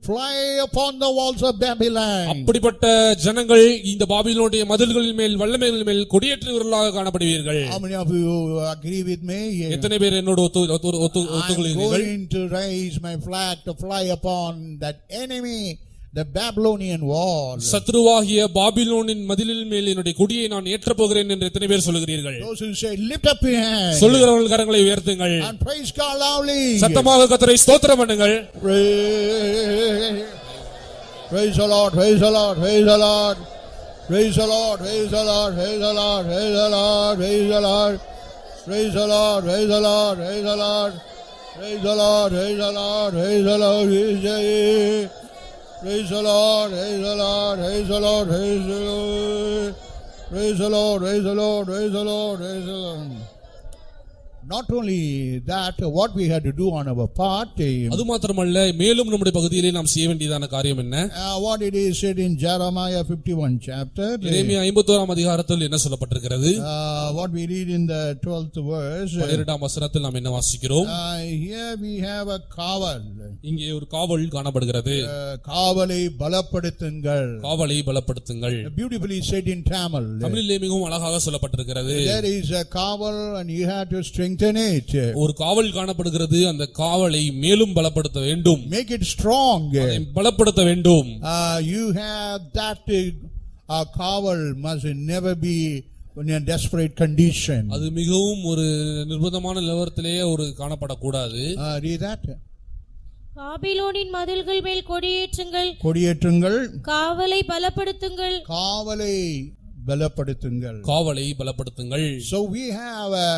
fly upon the walls of Babylon? அப்படிப்பட்ட ஜனங்கள் இந்த பாபிலோனுடைய மதில்களின் மேல், வல்லமைகளின் மேல் கொடியேற்றுவர்களாக காணப்படுவீர்கள். How many of you agree with me? எத்தனை பேர் என்னோடு ஒத்துக்கொள்கிறீர்கள்? I'm going to raise my flag to fly upon that enemy, the Babylonian wall. சத்ருவாகிய பாபிலோனின் மதிலின் மேல் என்னுடைய கொடியை நான் ஏற்ற போகிறேன் என்று எத்தனை பேர் சொல்கிறீர்கள்? Those who say, lift up your hands. சொல்லுகிறவர்கள் கரங்களை உயர்த்துங்கள். And praise God loudly. சத்தமாக கர்த்தரை ஸ்தோத்திரம் பண்ணுங்கள். Praise the Lord, praise the Lord, praise the Lord. Praise the Lord, praise the Lord, praise the Lord, praise the Lord, praise the Lord. Praise the Lord, praise the Lord, praise the Lord. Praise the Lord, praise the Lord, praise the Lord. Praise the Lord, praise the Lord, praise the Lord, praise the Lord. Praise the Lord, praise the Lord, praise the Lord, praise the Lord. Not only that, what we had to do on our part, அது மாத்திரமல்ல மேலும் நம்முடைய பகுதியிலே நாம் செய்ய வேண்டியதான காரியம் என்ன? what it is said in Jeremiah 51 chapter. எரேமியா 51ஆம் அதிகாரத்தில் என்ன சொல்லப்பட்டிருக்கிறது? What we read in the 12th verse. 12ஆம் வசனத்தில் நாம் என்ன வாசிக்கிறோம்? Here we have a காவல். இங்கே ஒரு காவல் காணப்படுகிறது. காவலை பலப்படுத்துங்கள். காவலை பலப்படுத்துங்கள். Beautifully said in Tamil. தமிழிலே மிகவும் அழகாக சொல்லப்பட்டிருக்கிறது. There is a காவல் and you have to strengthen it. ஒரு காவல் காணப்படுகிறது, அந்த காவலை மேலும் பலப்படுத்த வேண்டும். Make it strong. பலப்படுத்த வேண்டும். You have that காவல் must never be in a desperate condition. அது மிகவும் ஒரு நிர்பந்தமான நிலவரத்திலே ஒரு காணப்படக்கூடாது. Read that. பாபிலோனின் மதில்கள் மேல் கொடியேற்றுங்கள். கொடியேற்றுங்கள். காவலை பலப்படுத்துங்கள். காவலை பலப்படுத்துங்கள். காவலை பலப்படுத்துங்கள். So we have a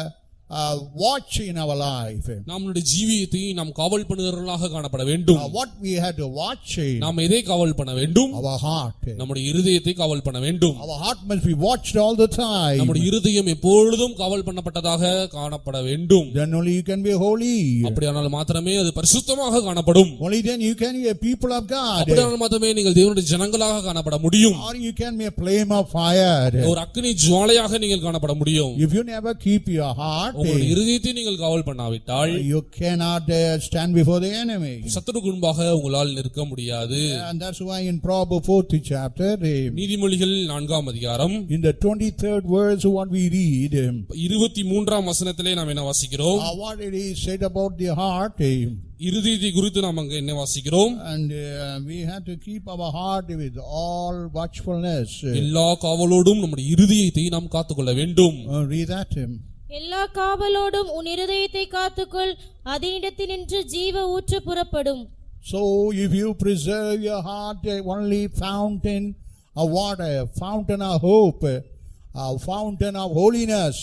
watch in our life. நம்முடைய ஜீவியத்தை நாம் காவல் பண்ணுகிறவர்களாக காணப்பட வேண்டும். What we had to watch. நாம் எதை காவல் பண்ண வேண்டும்? Our heart. நம்முடைய இருதயத்தை காவல் பண்ண வேண்டும். Our heart must be watched all the time. நம்முடைய இருதயம் எப்பொழுதும் காவல் பண்ணப்பட்டதாக காணப்பட வேண்டும். Then only you can be holy. அப்படியானால் மாத்திரமே அது பரிசுத்தமாக காணப்படும். Only then you can be a people of God. அப்படியானால் மாத்திரமே நீங்கள் தேவனுடைய ஜனங்களாக காணப்பட முடியும். Or you can be a flame of fire. ஒரு அக்கினி ஜுவாலையாக நீங்கள் காணப்பட முடியும். If you never keep your heart, உங்களுடைய இருதயத்தை நீங்கள் காவல் பண்ணாவிட்டால் you cannot stand before the enemy. சத்துருக்கு முன்பாக உங்களால் நிற்க முடியாது. And that's why in Proverbs 4th chapter, நீதிமொழிகள் 4ஆம் அதிகாரம் in the 23rd verse what we read, 23ஆம் வசனத்திலே நாம் என்ன வாசிக்கிறோம்? what it is said about the heart. இருதயத்தை குறித்து நாம் அங்க என்ன வாசிக்கிறோம்? And we have to keep our heart with all watchfulness. எல்லா காவலோடும் நம்முடைய இருதயத்தை நாம் காத்துக்கொள்ள வேண்டும். Read that. எல்லா காவலோடும் உன் இருதயத்தை காத்துக்கொள், அதனிடத்தினின்று ஜீவ ஊற்று புறப்படும். So if you preserve your heart, only fountain of water, fountain of hope, fountain of holiness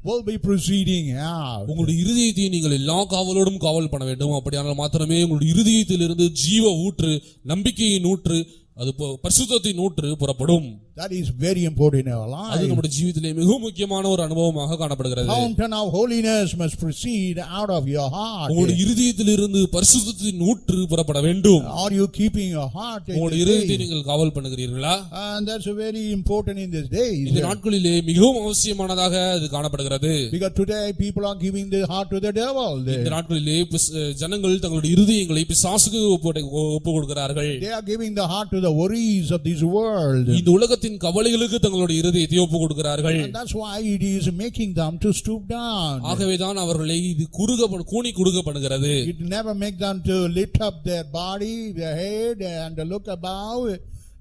will be proceeding out. உங்களுடைய இருதயத்தை நீங்கள் எல்லா காவலோடும் காவல் பண்ண வேண்டும். அப்படியானால் மாத்திரமே உங்களுடைய இருதயத்திலிருந்து ஜீவ ஊற்று, நம்பிக்கையின் ஊற்று, அது பரிசுத்தத்தின் ஊற்று புறப்படும். That is very important in our life. அது நம்முடைய ஜீவிதத்திலே மிகவும் முக்கியமான ஒரு அனுபவமாக காணப்படுகிறது. Fountain of holiness must proceed out of your heart. உங்களுடைய இருதயத்திலிருந்து பரிசுத்தத்தின் ஊற்று புறப்பட வேண்டும். Are you keeping your heart? உங்களுடைய இருதயத்தை நீங்கள் காவல் பண்ணுகிறீர்களா? And that's very important in these days. இந்த நாட்களிலே மிகவும் அவசியமானதாக அது காணப்படுகிறது. Because today people are giving their heart to the devil. இந்த நாட்களிலே ஜனங்கள் தங்களுடைய இருதயங்களை பிசாசுக்கு ஒப்பு கொடுக்கிறார்கள். They are giving the heart to the worries of this world. இந்த உலகத்தின் கவலைகளுக்கு தங்களுடைய இருதயத்தை ஒப்பு கொடுக்கிறார்கள். And that's why it is making them to stoop down. ஆகவேதான் அவர்களை இது கூனி குறுக பண்ணுகிறது. It never make them to lift up their body, their head and look above,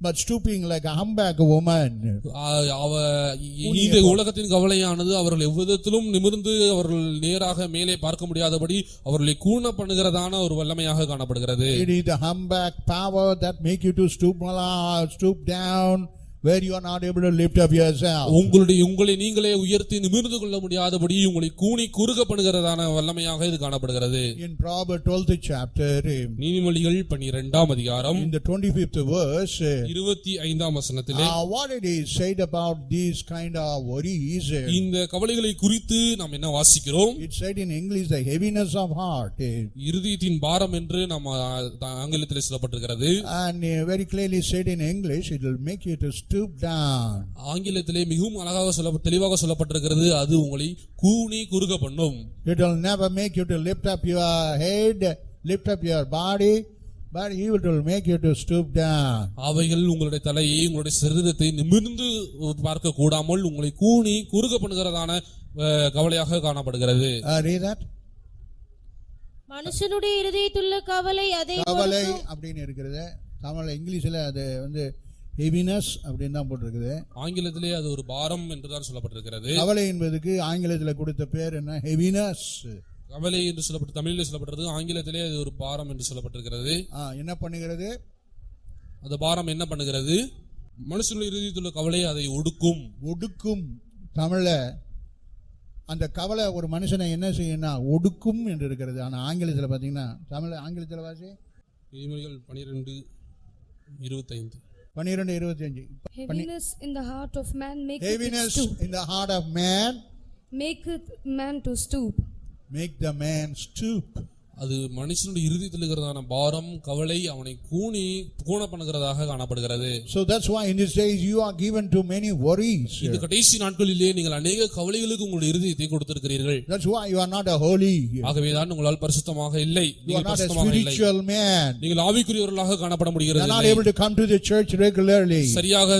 but stooping like a humpback woman. இந்த உலகத்தின் கவலையானது அவர்கள் எவ்விதத்திலும் நிமிர்ந்து அவர்கள் நேராக மேலே பார்க்க முடியாதபடி அவர்களை கூண பண்ணுகிறதான ஒரு வல்லமையாக காணப்படுகிறது. It is the humpback power that make you to stoop down where you are not able to lift up yourself. உங்களை நீங்களே உயர்த்தி நிமிர்ந்து கொள்ள முடியாதபடி உங்களை கூனி குறுக பண்ணுகிறதான வல்லமையாக இது காணப்படுகிறது. In Proverbs 12th chapter, நீதிமொழிகள் 12ஆம் அதிகாரம் in the 25th verse, 25ஆம் வசனத்திலே what it is said about these kind of worries. இந்த கவலைகளை குறித்து நாம் என்ன வாசிக்கிறோம்? It said in English the heaviness of heart. இருதயத்தின் பாரம் என்று நாம் ஆங்கிலத்திலே சொல்லப்பட்டிருக்கிறது. And very clearly said in English, it will make you to stoop down. ஆங்கிலத்திலே மிகவும் அழகாக தெளிவாக சொல்லப்பட்டிருக்கிறது, அது உங்களை கூனி குறுக பண்ணும். It will never make you to lift up your head, lift up your body, but it will make you to stoop down. அவைகள் உங்களுடைய தலையை, உங்களுடைய சரீரத்தை நிமிர்ந்து பார்க்க கூடாமல் உங்களை கூனி குறுக பண்ணுகிறதான கவலையாக காணப்படுகிறது. Read that. மனுஷனுடைய இருதயத்துள்ள கவலை அதை கவலை அப்படின்னு இருக்குது. தமிழ் இங்கிலீஷ்ல அது heaviness அப்படின்னு தான் போட்டிருக்குது. ஆங்கிலத்திலே அது ஒரு பாரம் என்று தான் சொல்லப்பட்டிருக்கிறது. கவலை என்பதுக்கு ஆங்கிலத்தில் கொடுத்த பேர் என்ன? heaviness. கவலை என்று சொல்லப்பட்டு தமிழில் சொல்லப்பட்டிருக்கு, ஆங்கிலத்திலே அது ஒரு பாரம் என்று சொல்லப்பட்டிருக்கிறது. என்ன பண்ணுகிறது? அந்த பாரம் என்ன பண்ணுகிறது? மனுஷனுடைய இருதயத்துள்ள கவலை அதை ஒடுக்கும். தமிழ்ல அந்த கவலை ஒரு மனுஷனை என்ன செய்யும்னா ஒடுக்கும் என்று இருக்கிறது. ஆனா ஆங்கிலத்தில் பாத்தீங்கன்னா ஆங்கிலத்தில் வாசி நீதிமொழிகள் 12:25. 12:25. Heaviness in the heart of man maketh heaviness in the heart of man maketh man to stoop. make the man stoop. அது மனுஷனுடைய இருதயத்தில் இருக்கிறதான பாரம் கவலை அவனை கூண பண்ணுகிறதாக காணப்படுகிறது. So that's why in these days you are given to many worries. இந்த கடைசி நாட்களிலே நீங்கள் அநேக கவலைகளுக்கு உங்களுடைய இருதயத்தை கொடுத்திருக்கிறீர்கள். That's why you are not a holy. ஆகவேதான் உங்களால் பரிசுத்தமாக இல்லை. You are not a spiritual man. நீங்கள் ஆவிக்குரியவர்களாக காணப்பட முடிகிறது. You are not able to come to the church regularly. சரியாக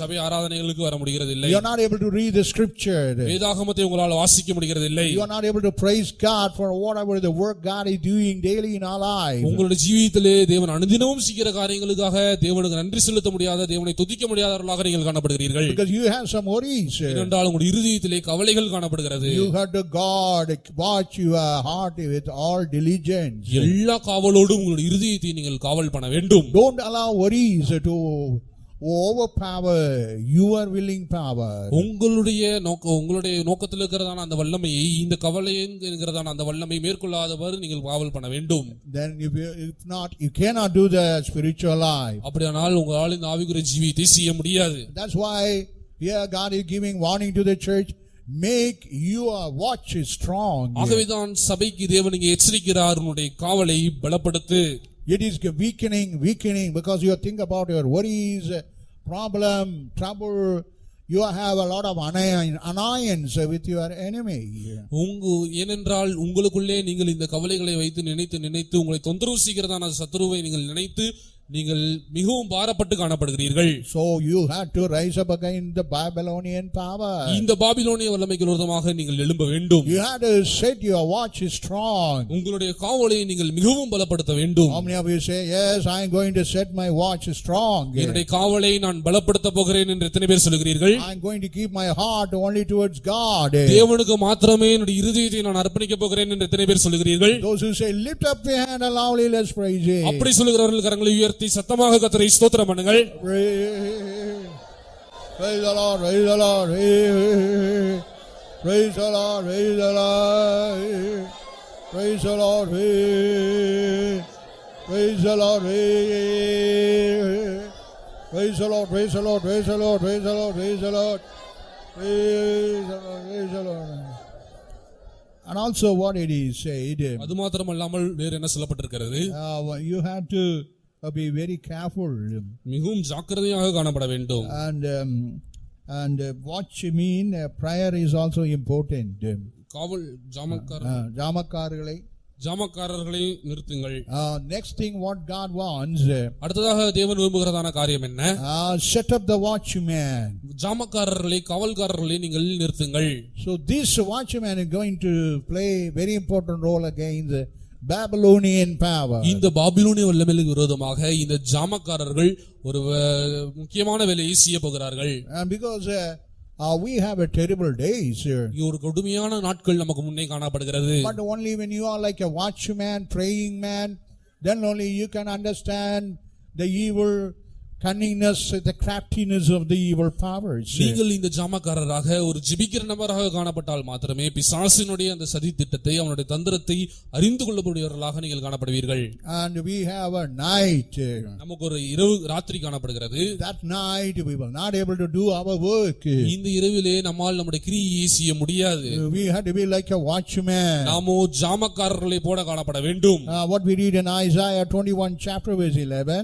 சபை ஆராதனைகளுக்கு வர முடிகிறது இல்லை. You are not able to read the scripture. வேதாகமத்தை உங்களால் வாசிக்க முடிகிறது இல்லை. You are not able to praise God for whatever the work God is doing daily in our life. உங்களுடைய ஜீவிதத்திலே தேவன் அனுதினமும் செய்கிற காரியங்களுக்காக தேவனுக்கு நன்றி செலுத்த முடியாத, தேவனை துதிக்க முடியாதவர்களாக நீங்கள் காணப்படுகிறீர்கள். Because you have some worries. ஏனென்றால் உங்களுடைய இருதயத்திலே கவலைகள் காணப்படுகிறது. You have to God watch your heart with all diligence. எல்லா காவலோடும் உங்களுடைய இருதயத்தை நீங்கள் காவல் பண்ண வேண்டும். Don't allow worries to overpower your willing power. உங்களுடைய நோக்கத்தில் இருக்கிறதான அந்த வல்லமையை, இந்த கவலை என்கிறதான அந்த வல்லமை மேற்கொள்ளாதவர் நீங்கள் காவல் பண்ண வேண்டும். Then if not, you cannot do the spiritual life. அப்படியானால் உங்களால் இந்த ஆவிக்குரிய ஜீவியத்தை செய்ய முடியாது. That's why here God is giving warning to the church. Make your watch strong. ஆகவேதான் சபைக்கு தேவன் இங்கே எச்சரிக்கிறார், உன்னுடைய காவலை பலப்படுத்து. It is weakening because you think about your worries, problem, trouble. You have a lot of annoyance with your enemy. ஏனென்றால் உங்களுக்குள்ளே நீங்கள் இந்த கவலைகளை வைத்து நினைத்து உங்களை தொந்தரவு செய்கிறதான சத்துருவை நீங்கள் நினைத்து நீங்கள் மிகவும் பாரப்பட்டு காணப்படுகிறீர்கள். So you had to rise up against the Babylonian power. இந்த பாபிலோனிய வல்லமைக்கு விரோதமாக நீங்கள் எழும்ப வேண்டும். You had to set your watch strong. உங்களுடைய காவலை நீங்கள் மிகவும் பலப்படுத்த வேண்டும். How many of you say, yes, I am going to set my watch strong? என்னுடைய காவலை நான் பலப்படுத்த போகிறேன் என்று எத்தனை பேர் சொல்கிறீர்கள்? I am going to keep my heart only towards God. தேவனுக்கு மாத்திரமே என்னுடைய இருதயத்தை நான் அர்ப்பணிக்க போகிறேன் என்று எத்தனை பேர் சொல்கிறீர்கள்? Those who say, lift up your hand and loudly, let's praise Him. அப்படி சொல்கிறவர்கள் கரங்களை உயர்த்தி சத்தமாக கர்த்தரை ஸ்தோத்திரம் பண்ணுங்கள். Praise the Lord, praise the Lord, praise the Lord, praise the Lord, praise the Lord, praise the Lord, praise the Lord, praise the Lord, praise the Lord, praise the Lord, praise the Lord, praise the Lord, praise the Lord. And also what it is said, அது மாத்திரமல்லாமல் வேறு என்ன சொல்லப்பட்டிருக்கிறது? you have to be very careful. மிகவும் ஜாக்கிரதையாக காணப்பட வேண்டும். And watch mean prayer is also important. காவல் ஜாமக்காரர்களை நிறுத்துங்கள். Next thing what God wants, அடுத்ததாக தேவன் விரும்புகிறதான காரியம் என்ன? set up the watchman. ஜாமக்காரர்களை காவல்காரர்களை நீங்கள் நிறுத்துங்கள். So this watchman is going to play very important role against the Babylonian power. இந்த பாபிலோனிய வல்லமைக்கு விரோதமாக இந்த ஜாமக்காரர்கள் ஒரு முக்கியமான வேலையை செய்ய போகிறார்கள். Because we have a terrible days here. ஒரு கொடுமையான நாட்கள் நமக்கு முன்னே காணப்படுகிறது. But only when you are like a watchman, praying man, then only you can understand the evil cunningness, the craftiness of the evil powers. நீங்கள் இந்த ஜாமக்காரராக ஒரு ஜெபிக்கிற நபராக காணப்பட்டால் மாத்திரமே பிசாசினுடைய அந்த சதி திட்டத்தை, அவனுடைய தந்திரத்தை அறிந்து கொள்ளக்கூடியவர்களாக நீங்கள் காணப்படுவீர்கள். And we have a night. நமக்கு ஒரு இரவு ராத்திரி காணப்படுகிறது. That night we will not able to do our work. இந்த இரவிலே நம்மால் நம்முடைய கிரியை செய்ய முடியாது. We had to be like a watchman. நாமோ ஜாமக்காரர்களை போல காணப்பட வேண்டும். What we read in Isaiah 21 chapter verse 11.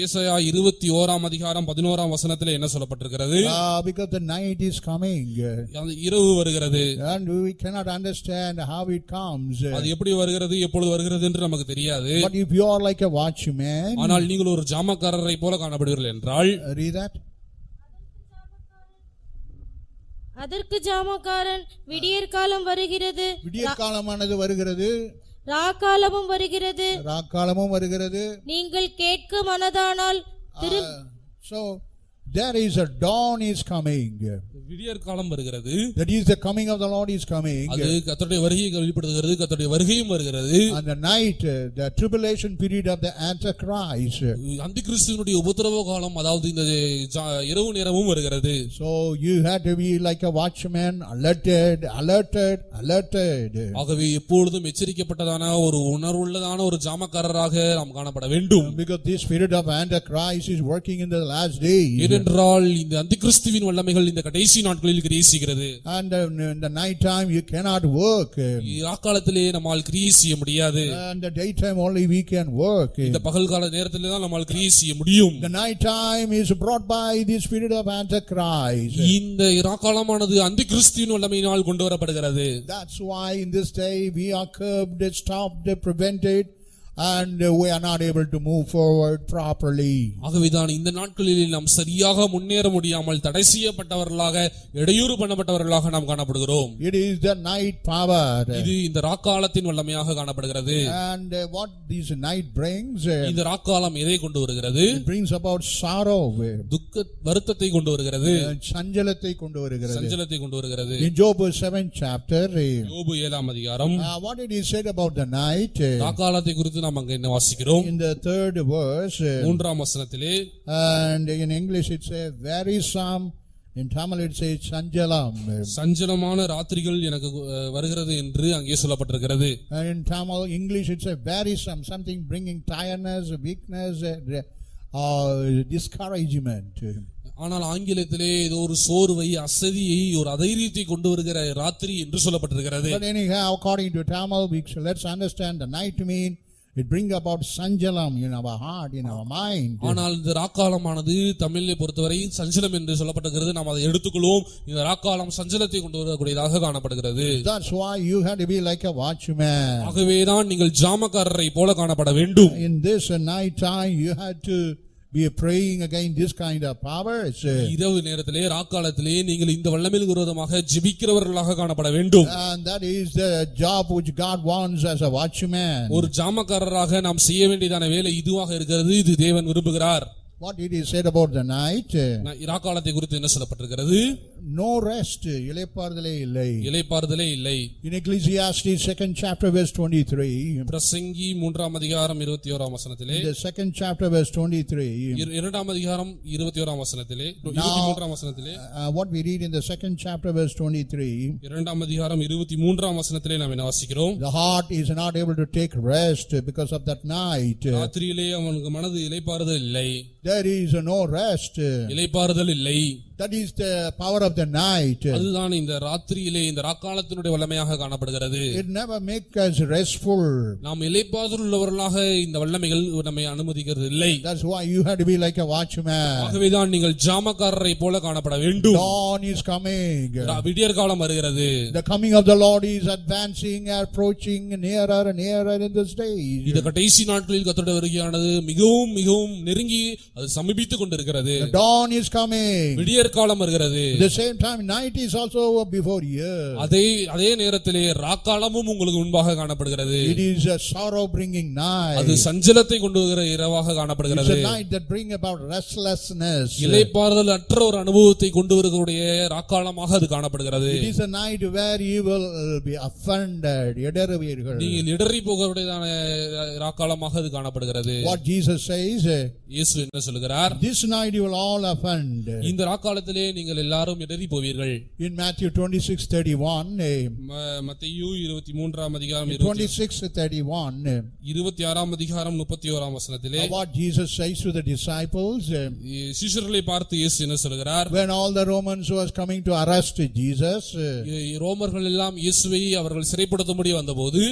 ஏசாயா 21 அதிகாரம் 11 வசனத்திலே என்ன சொல்லப்பட்டிருக்கிறது? Because the night is coming. இரவு வருகிறது. And we cannot understand how it comes. அது எப்படி வருகிறது, எப்பொழுது வருகிறது என்று நமக்கு தெரியாது. But if you are like a watchman, ஆனால் நீங்கள் ஒரு ஜாமக்காரரை போல காணப்படுவீர்கள் என்றால், read that. அதற்கு ஜாமக்காரன், விடியற் காலம் வருகிறது, விடியற் காலமானது வருகிறது, ராக்காலமும் வருகிறது, ராக்காலமும் வருகிறது, நீங்கள் கேட்க மனதானால் so there is a dawn is coming. விடியற் காலம் வருகிறது. That is the coming of the Lord is coming. அது கர்த்தருடைய வருகையை வெளிப்படுத்துகிறது. கர்த்தருடைய வருகையும் வருகிறது. And the night, the tribulation period of the Antichrist. அந்திகிறிஸ்துவினுடைய உபத்திரவ காலம், அதாவது இந்த இரவு நேரமும் வருகிறது. So you have to be like a watchman, alerted. ஆகவே எப்பொழுதும் எச்சரிக்கப்பட்டதான ஒரு உணர்வுள்ளதான ஒரு ஜாமக்காரராக நாம் காணப்பட வேண்டும். Because this spirit of Antichrist is working in the last days. ஏனென்றால் இந்த அந்திகிறிஸ்துவின் வல்லமைகள் இந்த கடைசி நாட்களில் கிரியை செய்கிறது. And in the night time you cannot work. ராக்காலத்திலே நம்மால் கிரியை செய்ய முடியாது. And the daytime only we can work. இந்த பகல் கால நேரத்திலே தான் நம்மால் கிரியை செய்ய முடியும். The night time is brought by the spirit of Antichrist. இந்த ராக்காலமானது அந்திகிறிஸ்துவின் வல்லமையினால் கொண்டு வரப்படுகிறது. That's why in this day we are curbed, stopped, prevented, and we are not able to move forward properly. ஆகவேதான் இந்த நாட்களில் நாம் சரியாக முன்னேற முடியாமல் தடை செய்யப்பட்டவர்களாக இடையூறு பண்ணப்பட்டவர்களாக நாம் காணப்படுகிறோம். It is the night power. இது இந்த ராக்காலத்தின் வல்லமையாக காணப்படுகிறது. And what this night brings, இந்த ராக்காலம் எதை கொண்டு வருகிறது? it brings about sorrow, துக்க வருத்தத்தை கொண்டு வருகிறது, சஞ்சலத்தை கொண்டு வருகிறது. சஞ்சலத்தை கொண்டு வருகிறது. In Job 7th chapter, யோபு 7ஆம் அதிகாரம் what did he said about the night? ராக்காலத்தை குறித்து நாம் அங்கே என்ன வாசிக்கிறோம்? In the 3rd verse, 3ஆம் வசனத்திலே, and in English it says wearisome, in Tamil it says sanjalam. சஞ்சலமான ராத்திரிகள் எனக்கு வருகிறது என்று அங்கே சொல்லப்பட்டிருக்கிறது. And in Tamil English it says wearisome, something bringing tiredness, weakness, discouragement. ஆனால் ஆங்கிலத்திலே ஏதோ ஒரு சோர்வை, அசதியை, ஒரு அதைரியத்தை கொண்டு வருகிற ராத்திரி என்று சொல்லப்பட்டிருக்கிறது. But anyhow, according to Tamil, let's understand the night mean it bring about sanjalam in our heart, in our mind. ஆனால் இந்த ராக்காலமானது தமிழை பொறுத்தவரை சஞ்சலம் என்று சொல்லப்பட்டிருக்கிறது. நாம் அதை எடுத்துக்கொள்வோம். இந்த ராக்காலம் சஞ்சலத்தை கொண்டு வரக்கூடியதாக காணப்படுகிறது. That's why you have to be like a watchman. ஆகவேதான் நீங்கள் ஜாமக்காரரை போல காணப்பட வேண்டும். In this night time you had to be praying against this kind of powers. இரவு நேரத்திலே ராக்காலத்திலே நீங்கள் இந்த வல்லமைக்கு விரோதமாக ஜெபிக்கிறவர்களாக காணப்பட வேண்டும். And that is the job which God wants as a watchman. ஒரு ஜாமக்காரராக நாம் செய்ய வேண்டியதான வேலை இதுவாக இருக்கிறது. இது தேவன் விரும்புகிறார். What did he said about the night? ராக்காலத்தை குறித்து என்ன சொல்லப்பட்டிருக்கிறது? No rest, இளைப்பாறுதலே இல்லை. இளைப்பாறுதலே இல்லை. In Ecclesiastes 2nd chapter verse 23, பிரசங்கி 3ஆம் அதிகாரம் 21ஆம் வசனத்திலே, in the 2nd chapter verse 23, 2ஆம் அதிகாரம் 21ஆம் வசனத்திலே, 23ஆம் வசனத்திலே, what we read in the 2nd chapter verse 23, 2ஆம் அதிகாரம் 23ஆம் வசனத்திலே நாம் என்ன வாசிக்கிறோம்? the heart is not able to take rest because of that night. ராத்திரியிலே அவனுக்கு மனது இளைப்பாறுதல் இல்லை. There is no rest. இளைப்பாறுதல் இல்லை. That is the power of the night. அதுதான் இந்த ராத்திரியிலே இந்த ராக்காலத்தினுடைய வல்லமையாக காணப்படுகிறது. It never make us restful. நாம் இளைப்பாறுதல் உள்ளவர்களாக இந்த வல்லமைகள் நம்மை அனுமதிக்கிறது இல்லை. That's why you have to be like a watchman. ஆகவேதான் நீங்கள் ஜாமக்காரரை போல காணப்பட வேண்டும். Dawn is coming. விடியற் காலம் வருகிறது. The coming of the Lord is advancing, approaching nearer and nearer in this day. இந்த கடைசி நாட்களில் கர்த்தருடைய வருகையானது மிகவும் மிகவும் நெருங்கி அது சமீபித்துக் கொண்டிருக்கிறது. The dawn is coming. விடியற் காலம் வருகிறது. At the same time night is also before you. அதே நேரத்திலே ராக்காலமும் உங்களுக்கு முன்பாக காணப்படுகிறது. It is a sorrow bringing night. அது சஞ்சலத்தை கொண்டு வருகிற இரவாக காணப்படுகிறது. It's a night that bring about restlessness. இளைப்பாறுதல் அற்ற ஒரு அனுபவத்தை கொண்டு வருகிறக்கூடிய ராக்காலமாக அது காணப்படுகிறது. It is a night where you will be offended. இடறுவீர்கள். நீங்கள் இடறி போகக்கூடியதான ராக்காலமாக அது காணப்படுகிறது. What Jesus says, இயேசு என்ன சொல்கிறார்? this night you will all offend. இந்த ராக்காலத்திலே நீங்கள் எல்லாரும் இடறி போவீர்கள். In Matthew 26:31, மத்தேயு 23ஆம் அதிகாரம் 26:31, 26ஆம் அதிகாரம் 31ஆம் வசனத்திலே what Jesus says to the disciples, சீஷர்களை பார்த்து இயேசு என்ன சொல்கிறார்? when all the Romans was coming to arrest Jesus, ரோமர்கள் எல்லாம் இயேசுவை அவர்கள் சிறைப்படுத்தும்படி வந்தபோது,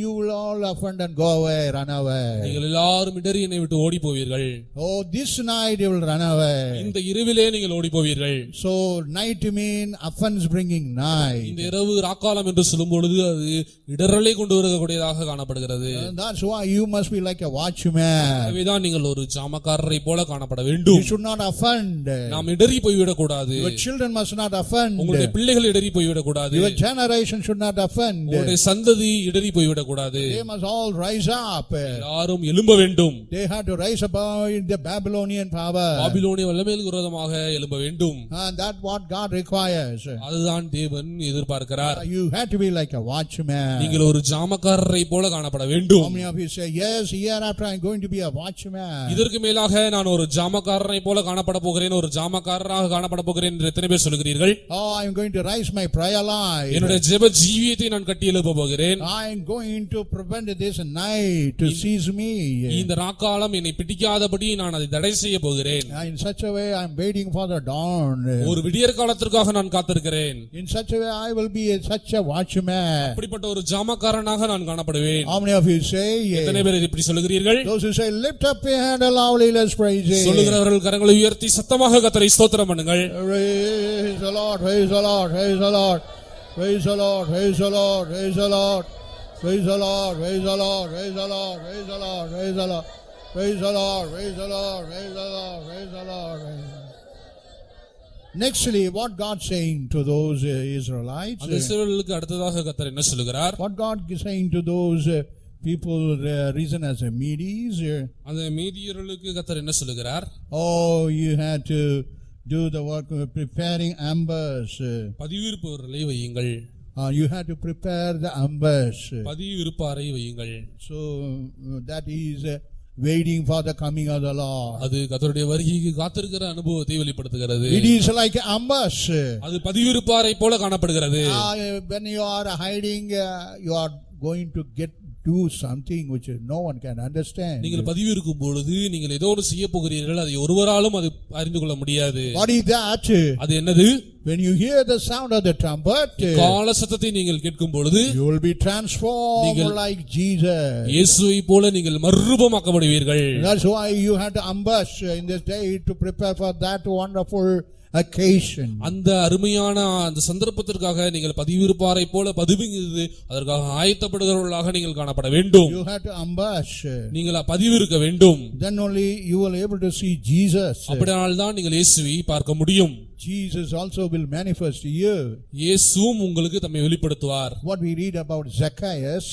you will all offend and go away, run away. நீங்கள் எல்லாரும் இடறி என்னை விட்டு ஓடி போவீர்கள். Oh, this night you will run away. இந்த இரவிலே நீங்கள் ஓடி போவீர்கள். So night mean offense bringing night. இந்த இரவு ராக்காலம் என்று சொல்லும் பொழுது அது இடறலை கொண்டு வரக்கூடியதாக காணப்படுகிறது. That's why you must be like a watchman. ஆகவேதான் நீங்கள் ஒரு ஜாமக்காரரை போல காணப்பட வேண்டும். You should not offend. நாம் இடறி போய்விடக் கூடாது. Your children must not offend. உங்களுடைய பிள்ளைகள் இடறி போய்விடக் கூடாது. Your generation should not offend. உங்களுடைய சந்ததி இடறி போய்விடக் கூடாது. They must all rise up. எல்லாரும் எழும்ப வேண்டும். They had to rise above the Babylonian power. பாபிலோனிய வல்லமைக்கு விரோதமாக எழும்ப வேண்டும். And that's what God requires. அதுதான் தேவன் எதிர்பார்க்கிறார். You have to be like a watchman. நீங்கள் ஒரு ஜாமக்காரரை போல காணப்பட வேண்டும். How many of you say, yes, hereafter I'm going to be a watchman? இதற்கு மேலாக நான் ஒரு ஜாமக்காரரை போல காணப்பட போகிறேன், ஒரு ஜாமக்காரராக காணப்பட போகிறேன் என்று எத்தனை பேர் சொல்கிறீர்கள்? Oh, I'm going to rise my prayer life. என்னுடைய ஜெப ஜீவியத்தை நான் கட்டி எழுப்ப போகிறேன். I'm going to prevent this night to seize me. இந்த ராக்காலம் என்னை பிடிக்காதபடி நான் அதை தடை செய்ய போகிறேன். In such a way I'm waiting for the dawn. ஒரு விடியற் காலத்திற்காக நான் காத்திருக்கிறேன். In such a way I will be such a watchman. அப்படிப்பட்ட ஒரு ஜாமக்காரனாக நான் காணப்படுவேன். How many of you say? எத்தனை பேர் இப்படி சொல்கிறீர்கள்? Those who say, lift up your hand loudly, let's praise Him. சொல்லுகிறவர்கள் கரங்களை உயர்த்தி சத்தமாக கர்த்தரை ஸ்தோத்திரம் பண்ணுங்கள். Praise the Lord, praise the Lord, praise the Lord, praise the Lord, praise the Lord, praise the Lord, praise the Lord, praise the Lord, praise the Lord, praise the Lord, praise the Lord, praise the Lord, praise the Lord, praise the Lord, praise the Lord. Nextly, what God saying to those Israelites? அந்த இஸ்ரவேலுக்கு அடுத்ததாக கர்த்தர் என்ன சொல்லுகிறார்? What God is saying to those people risen as a Medes? அந்த மீதியர்களுக்கு கர்த்தர் என்ன சொல்லுகிறார்? Oh, you had to do the work of preparing ambush. பதிவிருப்பவர்களை வையுங்கள். You had to prepare the ambush. பதிவிருப்பாரை வையுங்கள். So that is waiting for the coming of the Lord. அது கர்த்தருடைய வருகைக்கு காத்திருக்கிற அனுபவத்தை வெளிப்படுத்துகிறது. It is like ambush. அது பதிவிருப்பாரை போல காணப்படுகிறது. When you are hiding, you are going to do something which no one can understand. நீங்கள் பதிவிருக்கும் பொழுது நீங்கள் ஏதோ ஒன்று செய்ய போகிறீர்கள், அதை ஒருவராலும் அது அறிந்து கொள்ள முடியாது. What is that? அது என்னது? When you hear the sound of the trumpet, கால சத்தத்தை நீங்கள் கேட்கும் பொழுது you will be transformed like Jesus. இயேசுவை போல நீங்கள் மறுரூபமாக்கப்படுவீர்கள். That's why you have to ambush in this day to prepare for that wonderful occasion. அந்த அருமையான அந்த சந்தர்ப்பத்திற்காக நீங்கள் பதிவிருப்பாரை போல பதிவிங்கிறது அதற்காக ஆயத்தப்படுகிறவர்களாக நீங்கள் காணப்பட வேண்டும். You have to ambush. நீங்கள் பதிவிருக்க வேண்டும். Then only you will able to see Jesus. அப்படியானால் தான் நீங்கள் இயேசுவை பார்க்க முடியும். Jesus also will manifest to you. இயேசுவும் உங்களுக்கு தம்மை வெளிப்படுத்துவார். What we read about Zacchaeus.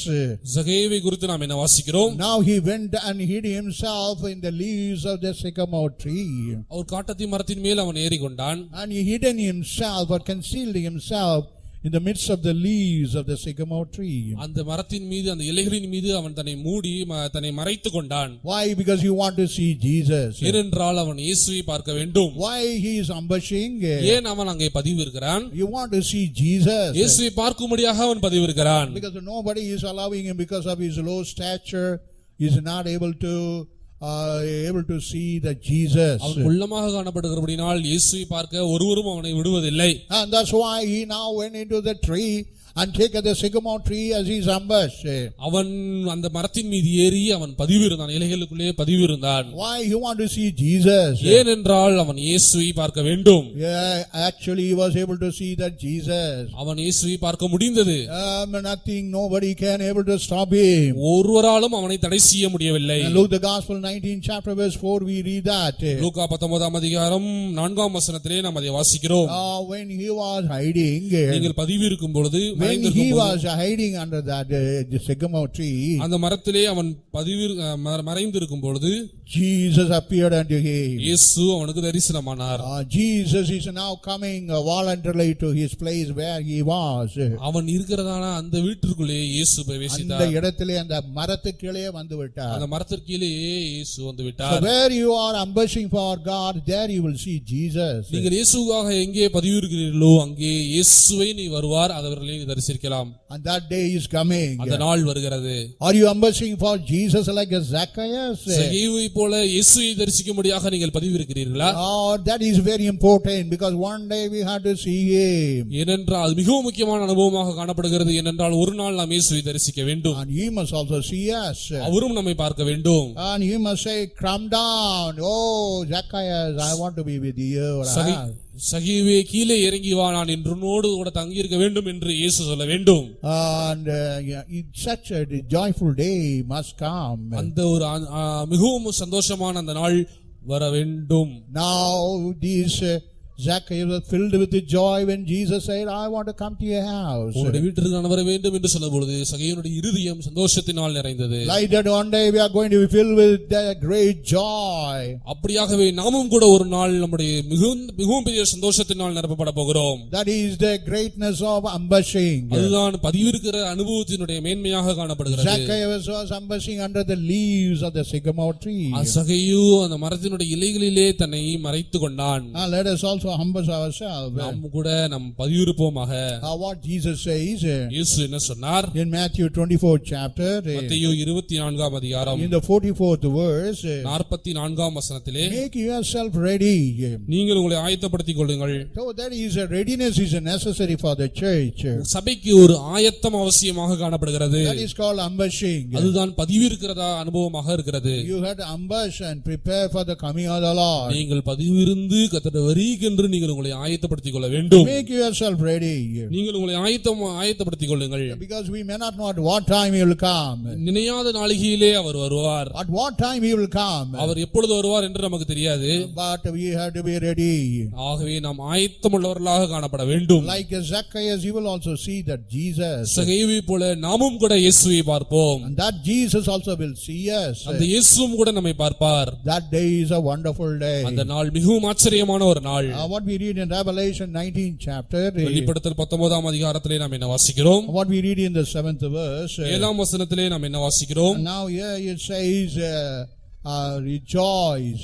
சகேவை குறித்து நாம் என்ன வாசிக்கிறோம்? Now he went and hid himself in the leaves of the sycamore tree. அவர் காட்டத்தி மரத்தின் மேல் அவன் ஏறிக்கொண்டான். And he hidden himself or concealed himself in the midst of the leaves of the sycamore tree. அந்த மரத்தின் மீது அந்த இலைகளின் மீது அவன் தன்னை மூடி தன்னை மறைத்துக் கொண்டான். Why? Because he want to see Jesus. ஏனென்றால் அவன் இயேசுவை பார்க்க வேண்டும். Why he is ambushing? ஏன் அவன் அங்கே பதிவிருக்கிறான்? You want to see Jesus. இயேசுவை பார்க்கும்படியாக அவன் பதிவிருக்கிறான். Because nobody is allowing him because of his low stature. He is not able to see the Jesus. அவன் குள்ளமாக காணப்படுகிறபடியால் இயேசுவை பார்க்க ஒருவரும் அவனை விடுவதில்லை. And that's why he now went into the tree and take the sycamore tree as his ambush. அவன் அந்த மரத்தின் மீது ஏறி அவன் பதிவிருந்தான், இலைகளுக்குள்ளே பதிவிருந்தான். Why he want to see Jesus? ஏனென்றால் அவன் இயேசுவை பார்க்க வேண்டும். Yeah, actually he was able to see that Jesus. அவன் இயேசுவை பார்க்க முடிந்தது. Nothing, nobody can able to stop him. ஒருவராலும் அவனை தடை செய்ய முடியவில்லை. And Luke the Gospel 19 chapter verse 4 we read that. லூக்கா 19 அதிகாரம் 4 வசனத்திலே நாம் அதை வாசிக்கிறோம். When he was hiding, நீங்கள் பதிவிருக்கும் பொழுது when he was hiding under that sycamore tree, அந்த மரத்திலே அவன் மறைந்திருக்கும் பொழுது Jesus appeared unto him. இயேசு அவனுக்கு தரிசனமானார். Jesus is now coming voluntarily to his place where he was. அவன் இருக்கிறதான அந்த வீட்டிற்குள்ளே இயேசு பிரவேசித்தார். அந்த இடத்திலே அந்த மரத்துக்கு கீழே வந்து விட்டார். அந்த மரத்திற்கு கீழே இயேசு வந்து விட்டார். So where you are ambushing for God, there you will see Jesus. நீங்கள் இயேசுவாக எங்கே பதிவிருக்கிறீர்களோ அங்கே இயேசுவை நீ வருவார், அவர்களை தரிசிக்கலாம். And that day is coming. அந்த நாள் வருகிறது. Are you ambushing for Jesus like a Zacchaeus? சகேவை போல இயேசுவை தரிசிக்கும்படியாக நீங்கள் பதிவிருக்கிறீர்களா? Oh, that is very important because one day we have to see him. ஏனென்றால் அது மிகவும் முக்கியமான அனுபவமாக காணப்படுகிறது. ஏனென்றால் ஒரு நாள் நாம் இயேசுவை தரிசிக்க வேண்டும். And he must also see us. அவரும் நம்மை பார்க்க வேண்டும். And he must say, come down. Oh, Zacchaeus, I want to be with you. சகேவே கீழே இறங்கி வா, நான் உன்னோடு கூட தங்கி இருக்க வேண்டும் என்று இயேசு சொல்ல வேண்டும். And such a joyful day must come. அந்த ஒரு மிகவும் சந்தோஷமான அந்த நாள் வர வேண்டும். Now these Zacchaeus was filled with the joy when Jesus said, I want to come to your house. உங்களுடைய வீட்டிற்கு நான் வர வேண்டும் என்று சொன்னபொழுது சகேயுனுடைய இருதயம் சந்தோஷத்தினால் நிறைந்தது. Like that one day we are going to be filled with that great joy. அப்படியாகவே நாமும் கூட ஒரு நாள் நம்முடைய மிகவும் பெரிய சந்தோஷத்தினால் நிரப்பப்பட போகிறோம். That is the greatness of ambushing. அதுதான் பதிவிருக்கிற அனுபவத்தினுடைய மேன்மையாக காணப்படுகிறது. Zacchaeus was ambushing under the leaves of the sycamore tree. சகேயு அந்த மரத்தினுடைய இலைகளிலே தன்னை மறைத்துக் கொண்டான். Let us also humble ourselves. நாம் கூட நம் பதிவிருப்போமாக. What Jesus says இயேசு என்ன சொன்னார்? in Matthew 24th chapter, மத்தேயு 24ஆம் அதிகாரம் in the 44th verse, 44ஆம் வசனத்திலே, make yourself ready. நீங்கள் உங்களை ஆயத்தப்படுத்திக் கொள்ளுங்கள். So that is a readiness is necessary for the church. சபைக்கு ஒரு ஆயத்தம் அவசியமாக காணப்படுகிறது. That is called ambushing. அதுதான் பதிவிருக்கிறதா அனுபவமாக இருக்கிறது. You had to ambush and prepare for the coming of the Lord. நீங்கள் பதிவிருந்து கர்த்தருடைய வருகைக்கென்று நீங்கள் உங்களை ஆயத்தப்படுத்திக் கொள்ள வேண்டும். Make yourself ready. நீங்கள் உங்களை ஆயத்தப்படுத்திக் கொள்ளுங்கள். Because we may not know at what time he will come. நினையாத நாளிகையிலே அவர் வருவார். At what time he will come. அவர் எப்பொழுது வருவார் என்று நமக்கு தெரியாது. But we have to be ready. ஆகவே நாம் ஆயத்தமுள்ளவர்களாக காணப்பட வேண்டும். Like Zacchaeus, you will also see that Jesus. சகேயுவை போல நாமும் கூட இயேசுவை பார்ப்போம். And that Jesus also will see us. அந்த இயேசுவும் கூட நம்மை பார்ப்பார். That day is a wonderful day. அந்த நாள் மிகவும் ஆச்சரியமான ஒரு நாள். What we read in Revelation 19th chapter. வெளிப்படுத்தல் 19ஆம் அதிகாரத்திலே நாம் என்ன வாசிக்கிறோம்? What we read in the 7th verse. 7ஆம் வசனத்திலே நாம் என்ன வாசிக்கிறோம்? Now here it says, rejoice.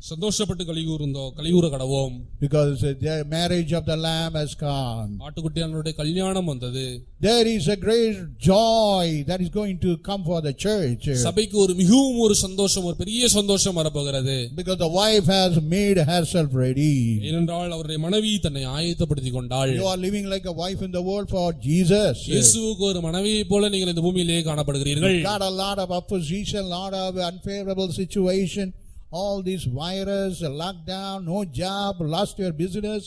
சந்தோஷப்பட்டு கலிகூர கடவோம். Because the marriage of the Lamb has come. ஆட்டுக்குட்டியானுடைய கல்யாணம் வந்தது. There is a great joy that is going to come for the church. சபைக்கு ஒரு மிகவும் ஒரு சந்தோஷம், ஒரு பெரிய சந்தோஷம் வரப்போகிறது. Because the wife has made herself ready. ஏனென்றால் அவருடைய மனைவி தன்னை ஆயத்தப்படுத்திக் கொண்டாள். You are living like a wife in the world for Jesus. இயேசுவுக்கு ஒரு மனைவியை போல நீங்கள் இந்த பூமியிலே காணப்படுகிறீர்கள். Got a lot of opposition, lot of unfavorable situation, all this virus, lockdown, no job, lost your business,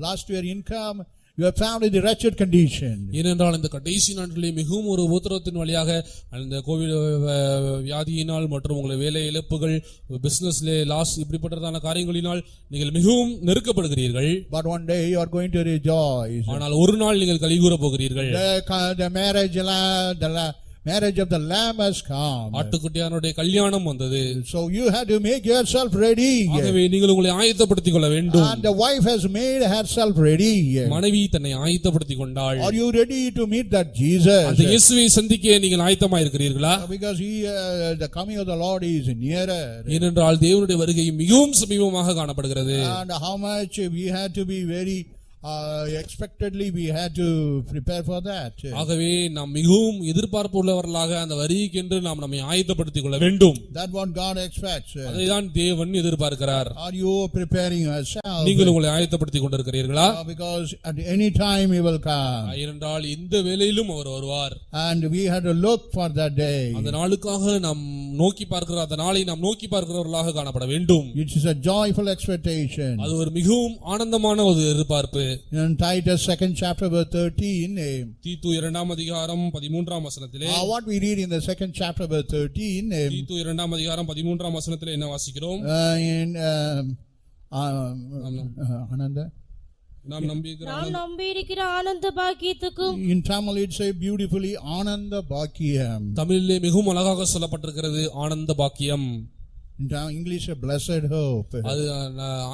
lost your income. You are found in the wretched condition. ஏனென்றால் இந்த கடைசி நாட்களிலே மிகவும் ஒரு உபத்திரவத்தின் வழியாக அந்த கோவிட் வியாதியினால் மற்றும் உங்களுடைய வேலை இழப்புகள், பிசினஸ்ல லாஸ், இப்படிப்பட்டதான காரியங்களினால் நீங்கள் மிகவும் நெருக்கப்படுகிறீர்கள். But one day you are going to rejoice. ஆனால் ஒரு நாள் நீங்கள் கலிகூர போகிறீர்கள். The marriage of the Lamb has come. ஆட்டுக்குட்டியானுடைய கல்யாணம் வந்தது. So you have to make yourself ready. ஆகவே நீங்கள் உங்களை ஆயத்தப்படுத்திக் கொள்ள வேண்டும். And the wife has made herself ready. மனைவி தன்னை ஆயத்தப்படுத்திக் கொண்டாள். Are you ready to meet that Jesus? அந்த இயேசுவை சந்திக்க நீங்கள் ஆயத்தமாக இருக்கிறீர்களா? Because the coming of the Lord is nearer. ஏனென்றால் தேவனுடைய வருகை மிகவும் சமீபமாக காணப்படுகிறது. And how much we had to be very expectedly we had to prepare for that. ஆகவே நாம் மிகவும் எதிர்பார்ப்பு உள்ளவர்களாக அந்த வருகைக்கென்று நாம் நம்மை ஆயத்தப்படுத்திக் கொள்ள வேண்டும். That what God expects. அதைதான் தேவன் எதிர்பார்க்கிறார். Are you preparing yourself? நீங்கள் உங்களை ஆயத்தப்படுத்திக் கொண்டிருக்கிறீர்களா? Because at any time he will come. ஏனென்றால் இந்த வேளையிலும் அவர் வருவார். And we had to look for that day. அந்த நாளுக்காக நாம் நோக்கி பார்க்கிற அந்த நாளை நாம் நோக்கி பார்க்கிறவர்களாக காணப்பட வேண்டும். It is a joyful expectation. அது ஒரு மிகவும் ஆனந்தமான ஒரு எதிர்பார்ப்பு. In Titus 2nd chapter verse 13. தீத்து 2ஆம் அதிகாரம் 13ஆம் வசனத்திலே. What we read in the 2nd chapter verse 13. தீத்து 2ஆம் அதிகாரம் 13ஆம் வசனத்திலே என்ன வாசிக்கிறோம்? In Ananda. நாம் நம்பியிருக்கிற ஆனந்த பாக்கியத்துக்கும். In Tamil it say beautifully Ananda Bhakiyam. தமிழிலே மிகவும் அழகாக சொல்லப்பட்டிருக்கிறது ஆனந்த பாக்கியம். In English a blessed hope. அது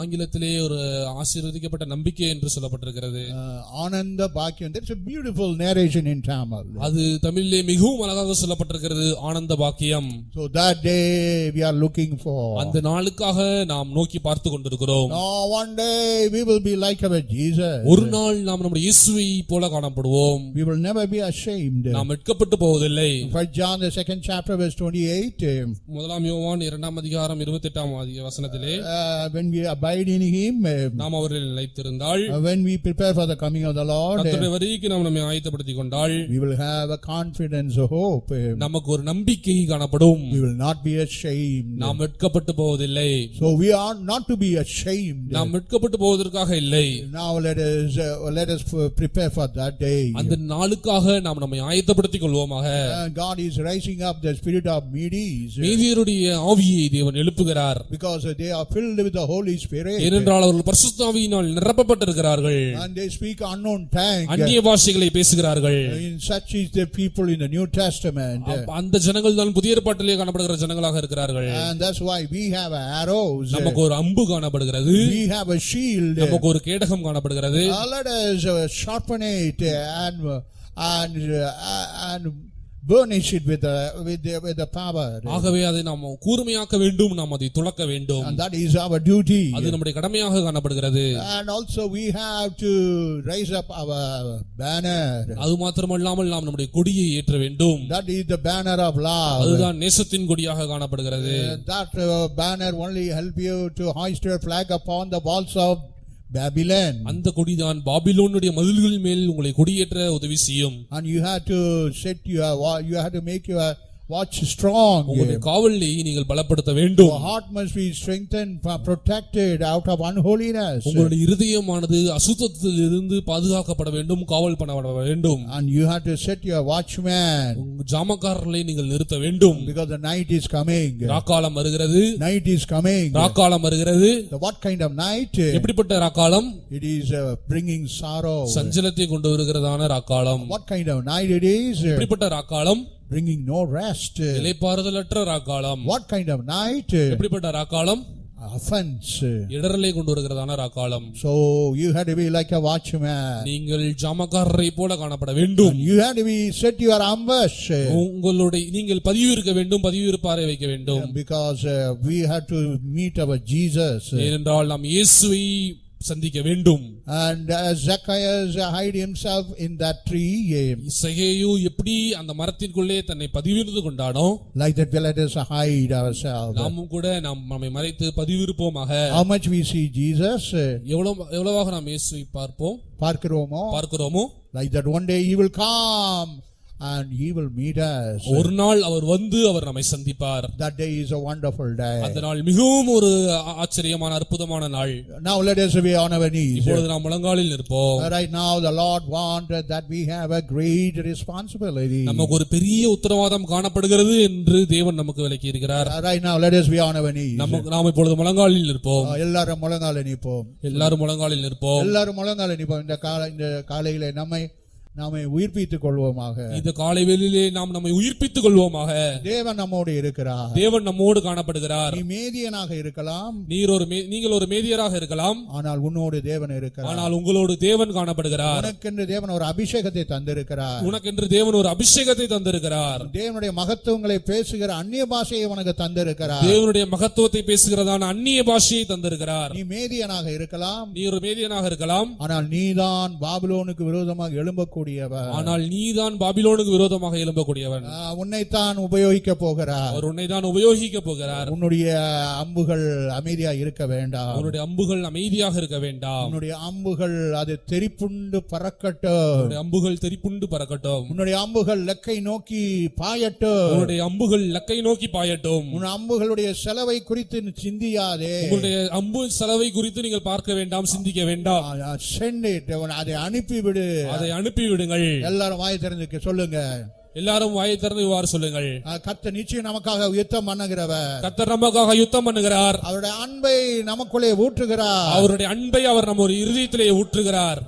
ஆங்கிலத்திலே ஒரு ஆசீர்வதிக்கப்பட்ட நம்பிக்கை என்று சொல்லப்பட்டிருக்கிறது. Ananda Bhakiyam. That's a beautiful narration in Tamil. அது தமிழிலே மிகவும் அழகாக சொல்லப்பட்டிருக்கிறது ஆனந்த பாக்கியம். So that day we are looking for. அந்த நாளுக்காக நாம் நோக்கி பார்த்து கொண்டிருக்கிறோம். One day we will be like our Jesus. ஒரு நாள் நாம் நம்முடைய இயேசுவை போல காணப்படுவோம். We will never be ashamed. நாம் வெட்கப்பட்டு போவதில்லை. First John the 2nd chapter verse 28. முதலாம் யோவான் 2ஆம் அதிகாரம் 28ஆம் வசனத்திலே, when we abide in him, நாம் அவரில் நிலைத்திருந்தால், when we prepare for the coming of the Lord, கர்த்தருடைய வருகைக்கு நாம் நம்மை ஆயத்தப்படுத்திக் கொண்டால், we will have a confidence, a hope. நமக்கு ஒரு நம்பிக்கை காணப்படும். We will not be ashamed. நாம் வெட்கப்பட்டு போவதில்லை. So we are not to be ashamed. நாம் வெட்கப்பட்டு போவதற்காக இல்லை. Now let us prepare for that day. அந்த நாளுக்காக நாம் நம்மை ஆயத்தப்படுத்திக் கொள்வோமாக. God is raising up the spirit of Medes. மேதியருடைய ஆவியை தேவன் எழுப்புகிறார். Because they are filled with the Holy Spirit. ஏனென்றால் அவர்கள் பரிசுத்த ஆவியினால் நிரப்பப்பட்டிருக்கிறார்கள். And they speak unknown tongue. அந்நிய பாஷைகளை பேசுகிறார்கள். In such is the people in the New Testament. அந்த ஜனங்கள் தான் புதிய ஏற்பாட்டிலே காணப்படுகிற ஜனங்களாக இருக்கிறார்கள். And that's why we have arrows. நமக்கு ஒரு அம்பு காணப்படுகிறது. We have a shield. நமக்கு ஒரு கேடகம் காணப்படுகிறது. Let us sharpen it and burnish it with the power. ஆகவே அதை நாம் கூர்மையாக்க வேண்டும், நாம் அதை துலக்க வேண்டும். And that is our duty. அது நம்முடைய கடமையாக காணப்படுகிறது. And also we have to raise up our banner. அது மாத்திரமல்லாமல் நாம் நம்முடைய கொடியை ஏற்ற வேண்டும். That is the banner of love. அதுதான் நேசத்தின் கொடியாக காணப்படுகிறது. That banner only help you to hoist your flag upon the walls of Babylon. அந்த கொடிதான் பாபிலோனுடைய மதில்கள் மேல் உங்களை கொடியேற்ற உதவி செய்யும். And you have to make your watch strong. உங்களுடைய காவலை நீங்கள் பலப்படுத்த வேண்டும். Your heart must be strengthened, protected out of unholiness. உங்களுடைய இருதயமானது அசுத்தத்திலிருந்து பாதுகாக்கப்பட வேண்டும், காவல் பண்ணப்பட வேண்டும். And you have to set your watchman. ஜாமக்காரர்களை நீங்கள் நிறுத்த வேண்டும். Because the night is coming. ராக்காலம் வருகிறது. Night is coming. ராக்காலம் வருகிறது. What kind of night? எப்படிப்பட்ட ராக்காலம்? It is bringing sorrow. சஞ்சலத்தை கொண்டு வருகிறதான ராக்காலம். What kind of night it is? எப்படிப்பட்ட ராக்காலம்? Bringing no rest. இளைப்பாறுதலற்ற ராக்காலம். What kind of night? எப்படிப்பட்ட ராக்காலம்? Offense. இடரலை கொண்டு வருகிறதான ராக்காலம். So you had to be like a watchman. நீங்கள் ஜாமக்காரரை போல காணப்பட வேண்டும். You had to be set your ambush. உங்களுடைய நீங்கள் பதிவு இருக்க வேண்டும், பதிவு இருப்பாரை வைக்க வேண்டும். Because we had to meet our Jesus. ஏனென்றால் நாம் இயேசுவை சந்திக்க வேண்டும். And Zacchaeus hide himself in that tree. சகேயு எப்படி அந்த மரத்திற்குள்ளே தன்னை பதிவிருந்து கொண்டானோ, like that we let us hide ourselves. நாமும் கூட நம்மை மறைத்து பதிவிருப்போமாக. How much we see Jesus? எவ்வளவாக நாம் இயேசுவை பார்க்கிறோமோ, like that one day he will come and he will meet us. ஒரு நாள் அவர் வந்து அவர் நம்மை சந்திப்பார். That day is a wonderful day. அந்த நாள் மிகவும் ஒரு ஆச்சரியமான அற்புதமான நாள். Now let us be on our knees. இப்பொழுது நாம் முழங்காலில் நிற்போம். Right now the Lord wanted that we have a great responsibility. நமக்கு ஒரு பெரிய உத்தரவாதம் காணப்படுகிறது என்று தேவன் நமக்கு விளக்கி இருக்கிறார். Right now let us be on our knees. நாம் இப்பொழுது முழங்காலில் நிற்போம். எல்லாரும் முழங்காலில் நிற்போம். எல்லாரும் முழங்காலில் நிற்போம். எல்லாரும் முழங்காலில் நிற்போம். இந்த காலையிலே நாமே உயிர்ப்பித்துக் கொள்வோமாக. இந்த காலை வேளையிலே நாம் நம்மை உயிர்ப்பித்துக் கொள்வோமாக. தேவன் நம்மோடு இருக்கிறார். தேவன் நம்மோடு காணப்படுகிறார். நீ மேதியனாக இருக்கலாம், நீங்கள் ஒரு மேதியராக இருக்கலாம், ஆனால் உன்னோடு தேவன் இருக்கிறார். ஆனால் உங்களோடு தேவன் காணப்படுகிறார். உனக்கென்று தேவன் ஒரு அபிஷேகத்தை தந்திருக்கிறார். உனக்கென்று தேவன் ஒரு அபிஷேகத்தை தந்திருக்கிறார். தேவனுடைய மகத்துவங்களை பேசுகிற அந்நிய பாஷையை உனக்கு தந்திருக்கிறார். தேவனுடைய மகத்துவத்தை பேசுகிறதான அந்நிய பாஷையை தந்திருக்கிறார். நீ மேதியனாக இருக்கலாம், நீ ஒரு மேதியனாக இருக்கலாம், ஆனால் நீதான் பாபிலோனுக்கு விரோதமாக எழும்பக்கூடிய ஆனால் நீதான் பாபிலோனுக்கு விரோதமாக எழும்பக்கூடியவன். உன்னைத்தான் உபயோகிக்க போகிறார். அவர் உன்னைத்தான் உபயோகிக்க போகிறார். உன்னுடைய அம்புகள் அமைதியாக இருக்க வேண்டாம். உன்னுடைய அம்புகள் அமைதியாக இருக்க வேண்டாம். உன்னுடைய அம்புகள் அது தெரிப்புண்டு பறக்கட்டும். உன்னுடைய அம்புகள் தெரிப்புண்டு பறக்கட்டும். உன்னுடைய அம்புகள் லக்கை நோக்கி பாயட்டும். உன்னுடைய அம்புகள் லக்கை நோக்கி பாயட்டும். உன் அம்புகளுடைய செலவை குறித்து சிந்தியாதே. உங்களுடைய அம்பு செலவை குறித்து நீங்கள் பார்க்க வேண்டாம், சிந்திக்க வேண்டாம். Send it. அதை அனுப்பிவிடு. அதை அனுப்பிவிடுங்கள். எல்லாரும் வாயை திறந்து சொல்லுங்க. எல்லாரும் வாயை திறந்து இவ்வாறு சொல்லுங்கள். கர்த்தர் நிச்சயம் நமக்காக யுத்தம் பண்ணுகிறவர். கர்த்தர் நமக்காக யுத்தம் பண்ணுகிறார். அவருடைய அன்பை நமக்குள்ளே ஊற்றுகிறார். அவருடைய அன்பை அவர் நம்ம இருதயத்திலே ஊற்றுகிறார்.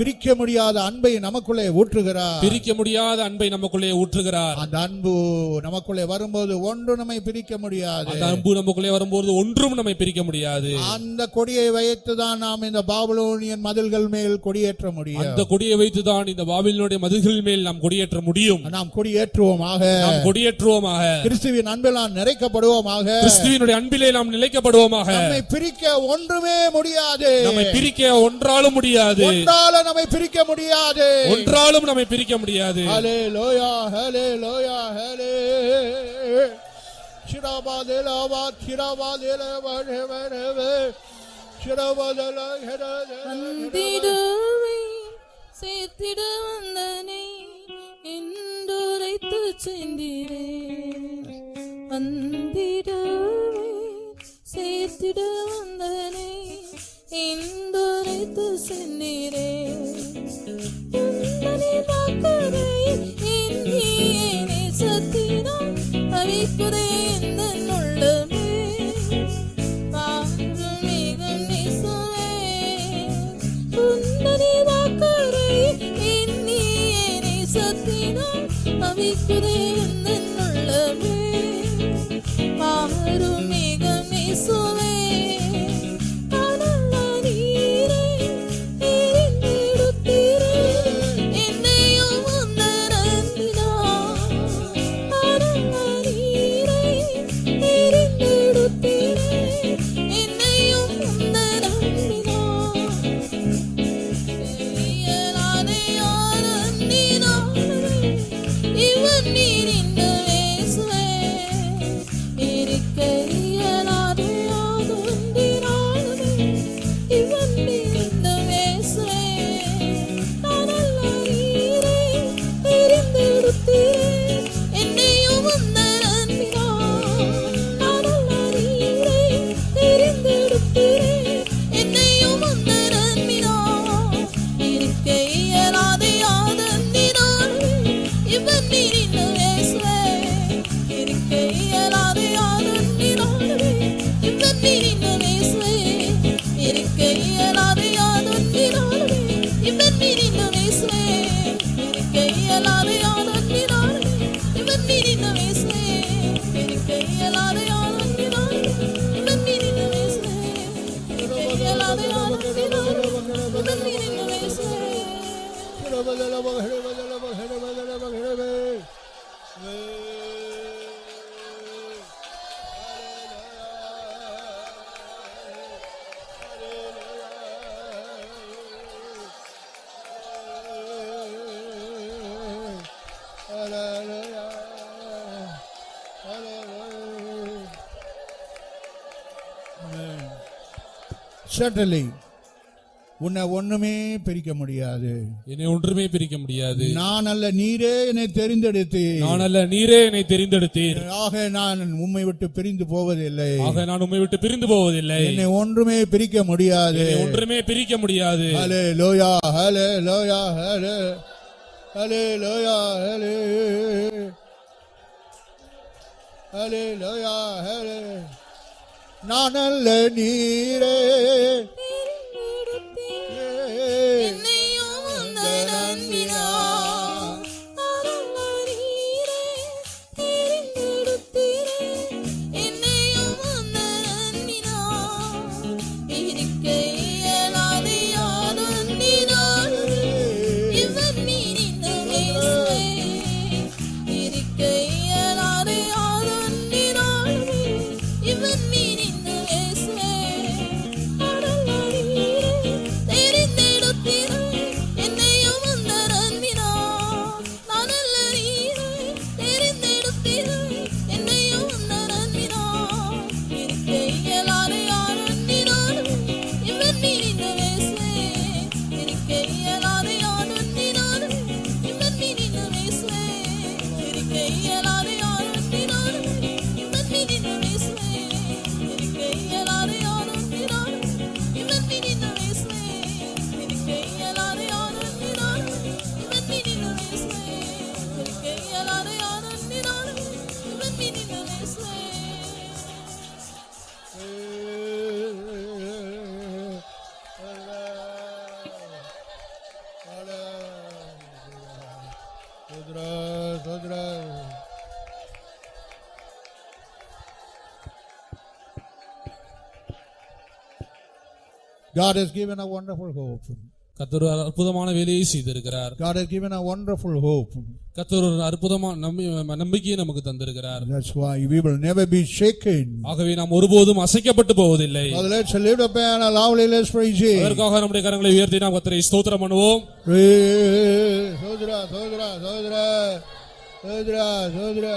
பிரிக்க முடியாத அன்பை நமக்குள்ளே ஊற்றுகிறார். பிரிக்க முடியாத அன்பை நமக்குள்ளே ஊற்றுகிறார். அந்த அன்பு நமக்குள்ளே வரும்போது ஒன்றும் நம்மை பிரிக்க முடியாது. அந்த அன்பு நமக்குள்ளே வரும்போது ஒன்றும் நம்மை பிரிக்க முடியாது. அந்த கொடியை வைத்துதான் நாம் இந்த பாபிலோனியன் மதில்கள் மேல் கொடியேற்ற முடியும். அந்த கொடியை வைத்துதான் இந்த பாபிலோனுடைய மதில்கள் மேல் நாம் கொடியேற்ற முடியும். நாம் கொடியேற்றுவோமாக. நாம் கொடியேற்றுவோமாக. கிறிஸ்துவின் அன்பில் நாம் நிறைக்கப்படுவோமாக. கிறிஸ்துவினுடைய அன்பிலே நாம் நிலைக்கப்படுவோமாக. நம்மை பிரிக்க ஒன்றுமே முடியாது. நம்மை பிரிக்க ஒன்றாலும் முடியாது. நம்மை பிரிக்க முடியாது. ஒன்றாலும் நம்மை பிரிக்க முடியாது. ஹல்லேலூயா, ஹல்லேலூயா, ஹல்லே. சிரபாதேலவா, சிரபாதேலவரவரவே. சிரபாதேல ஹரதே. வந்திடுவே சேர்த்திட வந்தனே என்றுரைத்து சென்றீரே. வந்திடுவே சேர்த்திட வந்தனே என்றுரைத்து சென்றீரே. சத்தினம் அவிக்குதே இந்த உள்ளமே. அவிக்குதே எந்தன் உள்ளமே மாறும் மேகம் இயேசுவே அனல்ல நீரே எரிந்தெடுத்தீரே என்னையும் உந்தன் அன்பினால் அனல்ல நீரே எரிந்தெடுத்தீரே என்னையும் உந்தன் அன்பினால் இயலாதே யார் அன்பினாலே இவன் நீர் இந்த இயேசுவே இருக்க இயலாதே யார் அன்பினாலே இவன் நீர் இந்த இயேசுவே அனல்ல நீரே எரிந்தெடுத்தீரே என்னையும் உந்தன் அன்பினால் அனல்ல நீரே எரிந்தெடுத்தீரே என்னையும் உந்தன் அன்பினால் இருக்க இயலாதே யார் அன்பினாலே இவன் நீர் இந்த இயேசுவே இருக்க இயலாதே யார் அன்பினாலே இவன் நீர் இந்த இயேசுவே இருக்க இயலாதே யார் அன்பினாலே இவன் நீர் இந்த இயேசுவே இருக்க இயலாதே யார் அன்பினாலே இவன் நீர் இந்த இயேசுவே இருக்க இயலாதே யார் அன்பினாலே இவன் நீர் இந்த இயேசுவே இருக்க இயலாதே யார் அன்பினாலே இவன் நீர் இந்த இயேசுவே Certainly, உன்னை ஒண்ணுமே பிரிக்க முடியாது. என்னை ஒன்றுமே பிரிக்க முடியாது. நான் அல்ல, நீரே என்னை தெரிந்தெடுத்தீர். நான் அல்ல, நீரே என்னை தெரிந்தெடுத்தீர். ஆக நான் உம்மை விட்டு பிரிந்து போவதில்லை. ஆக நான் உம்மை விட்டு பிரிந்து போவதில்லை. என்னை ஒன்றுமே பிரிக்க முடியாது. என்னை ஒன்றுமே பிரிக்க முடியாது. ஹல்லேலூயா, ஹல்லேலூயா, ஹல்லேலூயா, ஹல்லேலூயா, ஹல்லேலூயா. நான் அல்ல, நீரே என்னையும் உந்தன் அன்பினால் அனல்ல நீரே எரிந்தெடுத்தீரே என்னையும் உந்தன் அன்பினால் இருக்க இயலாதே யார் அன்பினாலே இவன் நீர் இந்த இயேசுவே இருக்க இயலாதே யார் அன்பினாலே இவன் நீர் இந்த இயேசுவே அனல்ல நீரே தெரிந்தெடுத்தீரே என்னையும் உந்தன் அன்பினால் நான் அல்ல நீரே தெரிந்தெடுத்தீரே என்னையும் உந்தன் அன்பினால் இருக்க இயலாதே யார் அன்பினாலே இவன் நீர் இந்த இயேசுவே இருக்க இயலாதே யார் அன்பினாலே இவன் நீர் இந்த இயேசுவே இருக்க இயலாதே யார் அன்பினாலே இவன் நீர் இந்த இயேசுவே இருக்க இயலாதே யார் அன்பினாலே இவன் நீர் இந்த இயேசுவே இருக்க இயலாதே யார் அன்பினாலே இவன் நீர் இந்த இயேசுவே இருக்க இயலாதே யார் அன்பினாலே இவன் நீர் இந்த இயேசுவே God has given a wonderful hope. கர்த்தர் ஒரு அற்புதமான வேலையை செய்திருக்கிறார். God has given a wonderful hope. கர்த்தர் ஒரு அற்புதமான நம்பிக்கையை நமக்கு தந்திருக்கிறார். That's why we will never be shaken. ஆகவே நாம் ஒருபோதும் அசைக்கப்பட்டு போவதில்லை. Father, let's lift up and loudly let's praise Him. அதற்காக நம்முடைய கரங்களை உயர்த்தி நாம் கர்த்தரை ஸ்தோத்திரம் பண்ணுவோம். சோதரா சோதரா சோதரா சோதரா சோதரா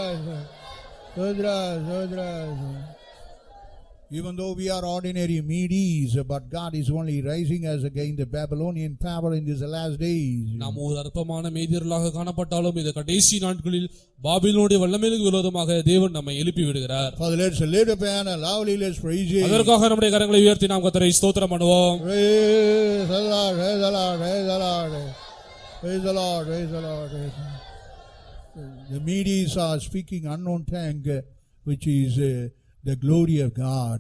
சோதரா சோதரா. Even though we are ordinary Medes, but God is only raising us against the Babylonian power in these last days. நாம் ஒரு அற்பமான மேதியர்களாக காணப்பட்டாலும் இந்த கடைசி நாட்களில் பாபிலோனுடைய வல்லமைக்கு விரோதமாக தேவன் நம்மை எழுப்பி விடுகிறார். Father, let's lift up and loudly let's praise Him. அதற்காக நம்முடைய கரங்களை உயர்த்தி நாம் கர்த்தரை ஸ்தோத்திரம் பண்ணுவோம். Praise the Lord, praise the Lord, praise the Lord, praise the Lord, praise the Lord. The Medes are speaking unknown tongue, which is the glory of God.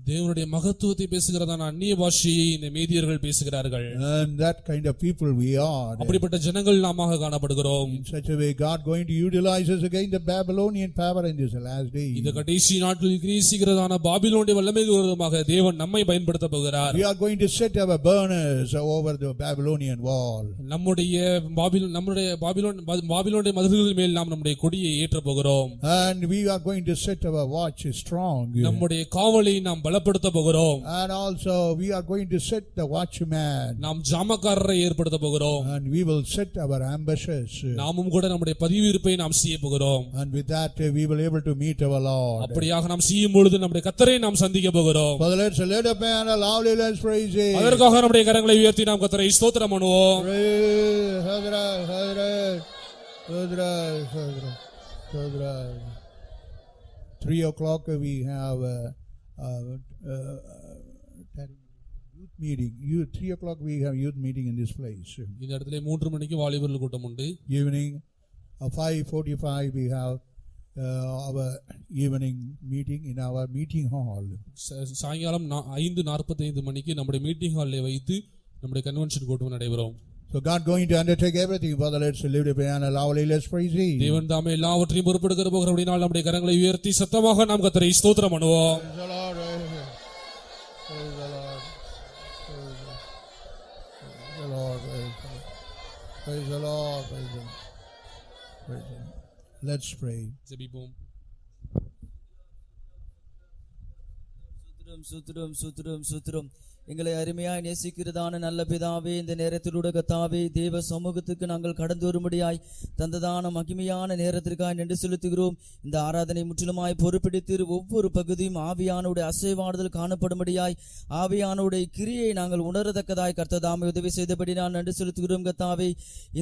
தேவனுடைய மகத்துவத்தை பேசுகிறதான அந்நிய பாஷையை இந்த மேதியர்கள் பேசுகிறார்கள். And that kind of people we are. அப்படிப்பட்ட ஜனங்கள் நாமாக காணப்படுகிறோம். In such a way God going to utilize us against the Babylonian power in this last day. இந்த கடைசி நாட்களில் கிரீசிக்கிறதான பாபிலோனுடைய வல்லமைக்கு விரோதமாக தேவன் நம்மை பயன்படுத்த போகிறார். We are going to set our burners over the Babylonian wall. நம்முடைய பாபிலோனுடைய மதில்கள் மேல் நாம் நம்முடைய கொடியை ஏற்ற போகிறோம். And we are going to set our watch strong. நம்முடைய காவலை நாம் பலப்படுத்த போகிறோம். And also we are going to set the watchman. நாம் ஜாமக்காரரை ஏற்படுத்த போகிறோம். And we will set our ambushes. நாமும் கூட நம்முடைய பதிவிருப்பை நாம் செய்ய போகிறோம். And with that we will able to meet our Lord. அப்படியாக நாம் செய்யும் பொழுது நம்முடைய கர்த்தரை நாம் சந்திக்க போகிறோம். Father, let's let up and loudly let's praise Him. அதற்காக நம்முடைய கரங்களை உயர்த்தி நாம் கர்த்தரை ஸ்தோத்திரம் பண்ணுவோம். Hadra. 3 o'clock we have youth meeting. 3 o'clock we have youth meeting in this place. இந்த இடத்திலே 3 மணிக்கு வாலிபர்கள் கூட்டம் உண்டு. Evening 5:45 we have our evening meeting in our meeting hall. சாயங்காலம் 5:45 மணிக்கு நம்முடைய மீட்டிங் ஹாலில் வைத்து நம்முடைய கன்வென்ஷன் கூட்டம் நடைபெறும். So God going to undertake everything. Father, let's lift up and loudly let's praise Him. தேவன் தாமே எல்லாவற்றையும் பொறுப்பெடுக்க போகிறபடியால் நம்முடைய கரங்களை உயர்த்தி சத்தமாக நாம் கர்த்தரை ஸ்தோத்திரம் பண்ணுவோம். Praise the Lord. Praise the Lord. Praise the Lord. Praise the Lord. Praise the Lord. Praise the Lord. Let's pray. ஜெபிப்போம். சுத்திரம் எங்களை அருமையாய் நேசிக்கிறதான நல்ல பிதாவே, இந்த நேரத்திலூட கர்த்தாவே தேவ சமூகத்துக்கு நாங்கள் கடந்து வரும்படியாய் தந்ததான மகிமையான நேரத்திற்காக நன்றி செலுத்துகிறோம். இந்த ஆராதனை முற்றிலுமாய் பொறுப்பெடுத்து ஒவ்வொரு பகுதியும் ஆவியானுடைய அசைவாடுதல் காணப்படும்படியாய் ஆவியானுடைய கிரியை நாங்கள் உணரத்தக்கதாய் கர்த்ததாமே உதவி செய்தபடி நான் நன்றி செலுத்துகிறோம். கர்த்தாவே,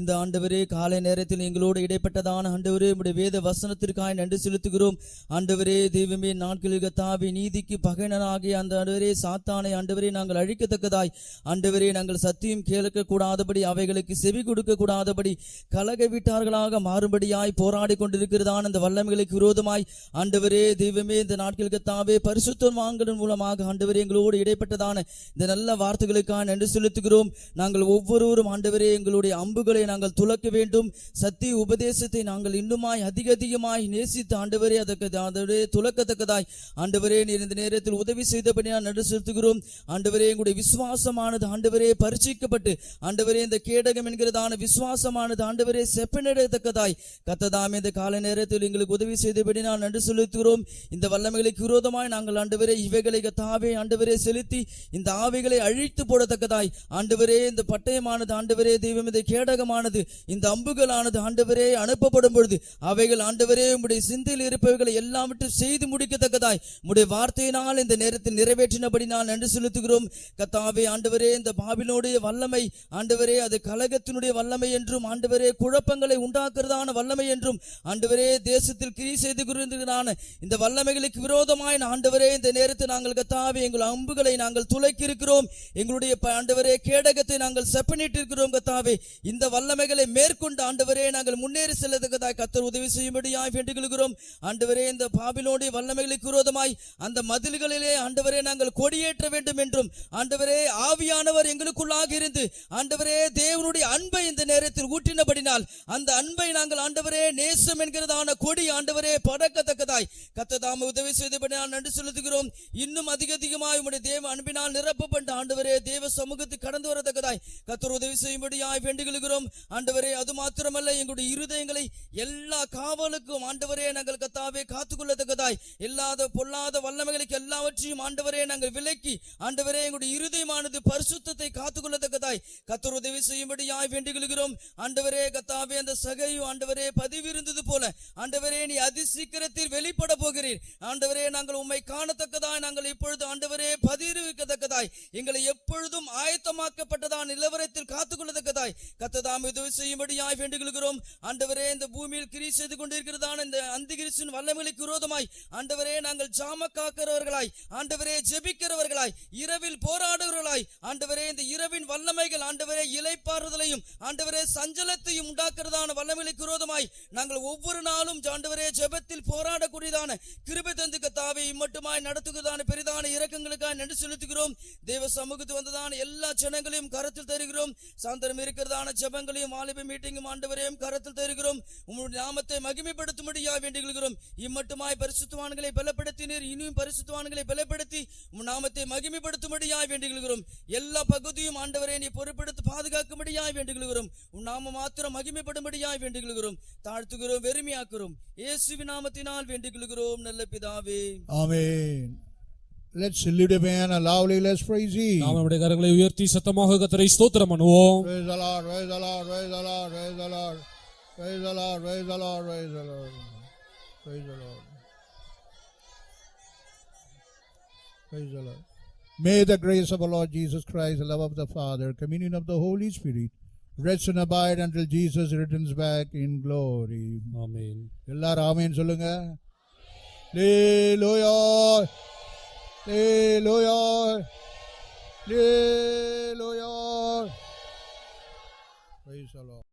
இந்த ஆண்டவரே காலை நேரத்தில் எங்களோடு இடைப்பட்டதான ஆண்டவரே உடைய வேத வசனத்திற்காக நன்றி செலுத்துகிறோம். ஆண்டவரே தெய்வமே, நாட்களில் கர்த்தாவே நீதிக்கு பகைஞனாகிய அந்த ஆண்டவரே சாத்தானை ஆண்டவரே நாங்கள் அழிக்கத்தக்கதாய் ஆண்டவரே நாங்கள் சத்தியம் கேட்க கூடாதபடி அவைகளுக்கு செவி கொடுக்க கூடாதபடி கலக வீட்டார்களாக மாறும்படியாய் போராடி கொண்டிருக்கிறதான இந்த வல்லமைகளுக்கு விரோதமாய் ஆண்டவரே தெய்வமே இந்த நாட்கள் கர்த்தாவே பரிசுத்தவான்களின் மூலமாக ஆண்டவரே எங்களோடு இடைப்பட்டதான இந்த நல்ல வார்த்தைகளுக்காக நன்றி செலுத்துகிறோம். நாங்கள் ஒவ்வொருவரும் ஆண்டவரே எங்களுடைய அம்புகளை நாங்கள் துலக்க வேண்டும். சத்திய உபதேசத்தை நாங்கள் இன்னுமாய் அதிகமாய் நேசித்து ஆண்டவரே அதற்கு ஆண்டவரே துலக்கத்தக்கதாய் ஆண்டவரே நீர் இந்த நேரத்தில் உதவி செய்தபடி நான் நன்றி செலுத்துகிறோம். ஆண்டவரே எங்களுடைய விசுவாசமானது ஆண்டவரே பரீட்சிக்கப்பட்டு ஆண்டவரே இந்த கேடகம் என்கிறதான விசுவாசமானது ஆண்டவரே செப்பனிடத்தக்கதாய் கர்த்ததாமே இந்த காலை நேரத்தில் எங்களுக்கு உதவி செய்தபடி நான் நன்றி செலுத்துகிறோம். இந்த வல்லமைகளுக்கு விரோதமாய் நாங்கள் ஆண்டவரே இவைகளை கர்த்தாவே ஆண்டவரே செலுத்தி இந்த ஆவிகளை அழித்து போடத்தக்கதாய் ஆண்டவரே இந்த பட்டயமானது ஆண்டவரே தெய்வம் இந்த கேடகமானது இந்த அம்புகளானது ஆண்டவரே அனுப்பப்படும் பொழுது அவைகள் ஆண்டவரே உம்முடைய சிந்தையில் இருப்பவைகளை எல்லாம் விட்டு செய்து முடிக்கத்தக்கதாய் உம்முடைய வார்த்தையினால் இந்த நேரத்தில் நிறைவேற்றினபடி நான் நன்றி செலுத்துகிறோம். கர்த்தாவே ஆண்டவரே இந்த பாபிலோனுடைய வல்லமை ஆண்டவரே அது கலகத்தினுடைய வல்லமை என்றும் ஆண்டவரே குழப்பங்களை உண்டாக்குறதான வல்லமை என்றும் ஆண்டவரே தேசத்தில் கிரியை செய்து கொண்டிருக்கிறான இந்த வல்லமைகளுக்கு விரோதமாய் ஆண்டவரே இந்த நேரத்தில் நாங்கள் கர்த்தாவே எங்கள் அம்புகளை நாங்கள் துளைக்கி இருக்கிறோம். எங்களுடைய ஆண்டவரே கேடகத்தை நாங்கள் செப்பனிட்டு இருக்கிறோம். கர்த்தாவே இந்த வல்லமைகளை மேற்கொண்டு ஆண்டவரே நாங்கள் முன்னேறி செல்லத்தக்கதாய் கர்த்தர் உதவி செய்யும்படியாய் வேண்டுகிறோம். ஆண்டவரே இந்த பாபிலோனுடைய வல்லமைகளுக்கு விரோதமாய் அந்த மதில்களிலே ஆண்டவரே நாங்கள் கொடியேற்ற வேண்டும் என்றும் ஆண்டவரே ஆவியானவர் எங்களுக்குள்ளாக இருந்து ஆண்டவரே தேவனுடைய அன்பை இந்த நேரத்தில் ஊற்றினபடினால் அந்த அன்பை நாங்கள் ஆண்டவரே நேசம் என்கிறதான கொடி ஆண்டவரே பறக்கத்தக்கதாய் கர்த்தர் உதவி செய்தபடினால் நன்றி செலுத்துகிறோம். இன்னும் அதிகமாய் உம்முடைய தேவ அன்பினால் நிரப்பப்பட்ட ஆண்டவரே தேவ சமூகத்துக்கு கடந்து வரத்தக்கதாய் கர்த்தர் உதவி செய்யும்படியாய் வேண்டுகிறோம். ஆண்டவரே அது மாத்திரமல்ல எங்களுடைய இருதயங்களை எல்லா காவலுக்கும் ஆண்டவரே நாங்கள் கர்த்தாவே காத்துக்கொள்ளத்தக்கதாய் எல்லாத பொல்லாத வல்லமைகளுக்கு எல்லாவற்றையும் ஆண்டவரே நாங்கள் விலக்கி ஆண்டவரே எங்களுடைய இருதயமானது பரிசுத்தத்தை காத்துக்கொள்ளத்தக்கதாய் கர்த்தர் உதவி செய்யும்படியாய் வேண்டுகிறோம். ஆண்டவரே கர்த்தாவே அந்த சகையு ஆண்டவரே பதிவிருந்தது போல ஆண்டவரே நீ அதிசீக்கிரத்தில் வெளிப்பட போகிறீர். ஆண்டவரே நாங்கள் உம்மை காணத்தக்கதாய் நாங்கள் இப்பொழுது ஆண்டவரே பதிவிருக்கத்தக்கதாய் காத்துக்கொள்ளத்தக்கதாய் எங்களை எப்பொழுதும் ஆயத்தமாக்கப்பட்டதான் நிலவரத்தில் காத்துக்கொள்ளத்தக்கதாய் கர்த்தர் உதவி செய்யும்படியாய் வேண்டுகிறோம். ஆண்டவரே, இந்த பூமியில் கிரியை செய்து கொண்டிருக்கிறதான இந்த அந்திகிறிஸ்துவின் வல்லமைக்கு விரோதமாய் ஆண்டவரே நாங்கள் ஜாம காக்கிறவர்களாய், ஆண்டவரே ஜெபிக்கிறவர்களாய், இரவில் போராடுவர்களாய், ஆண்டவரே இந்த இரவின் வல்லமைகள் ஆண்டவரே இளைப்பாறுதலையும் ஆண்டவரே சஞ்சலத்தையும் உண்டாக்குறதான வல்லமைக்கு விரோதமாய் நாங்கள் ஒவ்வொரு நாளும் ஆண்டவரே ஜெபத்தில் போராடக்கூடியதான கிருபை தந்து கர்த்தாவே இம்மட்டுமாய் நடத்துகிறதான பெரிதான இரக்கங்களுக்காக நன்றி செலுத்துகிறோம். தேவ சமூகத்து வந்ததான எல்லா ஜனங்களையும் கரத்தில் தருகிறோம். சாந்தரம் இருக்கிறதான ஜெபங்களையும் வாலிப மீட்டிங்கும் ஆண்டவரையும் கரத்தில் தருகிறோம். உம்முடைய நாமத்தை மகிமைப்படுத்தும்படியாக வேண்டுகிறோம். இம்மட்டுமாய் பரிசுத்தவான்களை பலப்படுத்தினீர், இனியும் பரிசுத்தவான்களை பலப்படுத்தி உம் நாமத்தை மகிமைப்படுத்தும்படியாக வேண்டுகிறோம். எல்லா பகுதியும் ஆண்டவரே நீ பொறுப்படுத்தி பாதுகாக்கும்படியாக வேண்டுகிறோம். உம் நாம மாத்திரம் மகிமைப்படும்படியாக வேண்டுகிறோம். தாழ்த்துகிறோம், வெறுமையாக்குறோம். இயேசுவின் நாமத்தினால் வேண்டுகிறோம் நல்ல பிதாவே, Amen. Let's lift up and loudly let's praise Him. நாம் நம்முடைய கரங்களை உயர்த்தி சத்தமாக கர்த்தரை ஸ்தோத்திரம் பண்ணுவோம். Praise the Lord, praise the Lord, praise the Lord, praise the Lord, praise the Lord, praise the Lord, praise the Lord, praise the Lord, praise the Lord. May the grace of our Lord Jesus Christ, the love of the Father, communion of the Holy Spirit, rest and abide until Jesus returns back in glory. ஆமென். எல்லாரும் ஆமென் சொல்லுங்க. Hallelujah, hallelujah, hallelujah. Praise the Lord.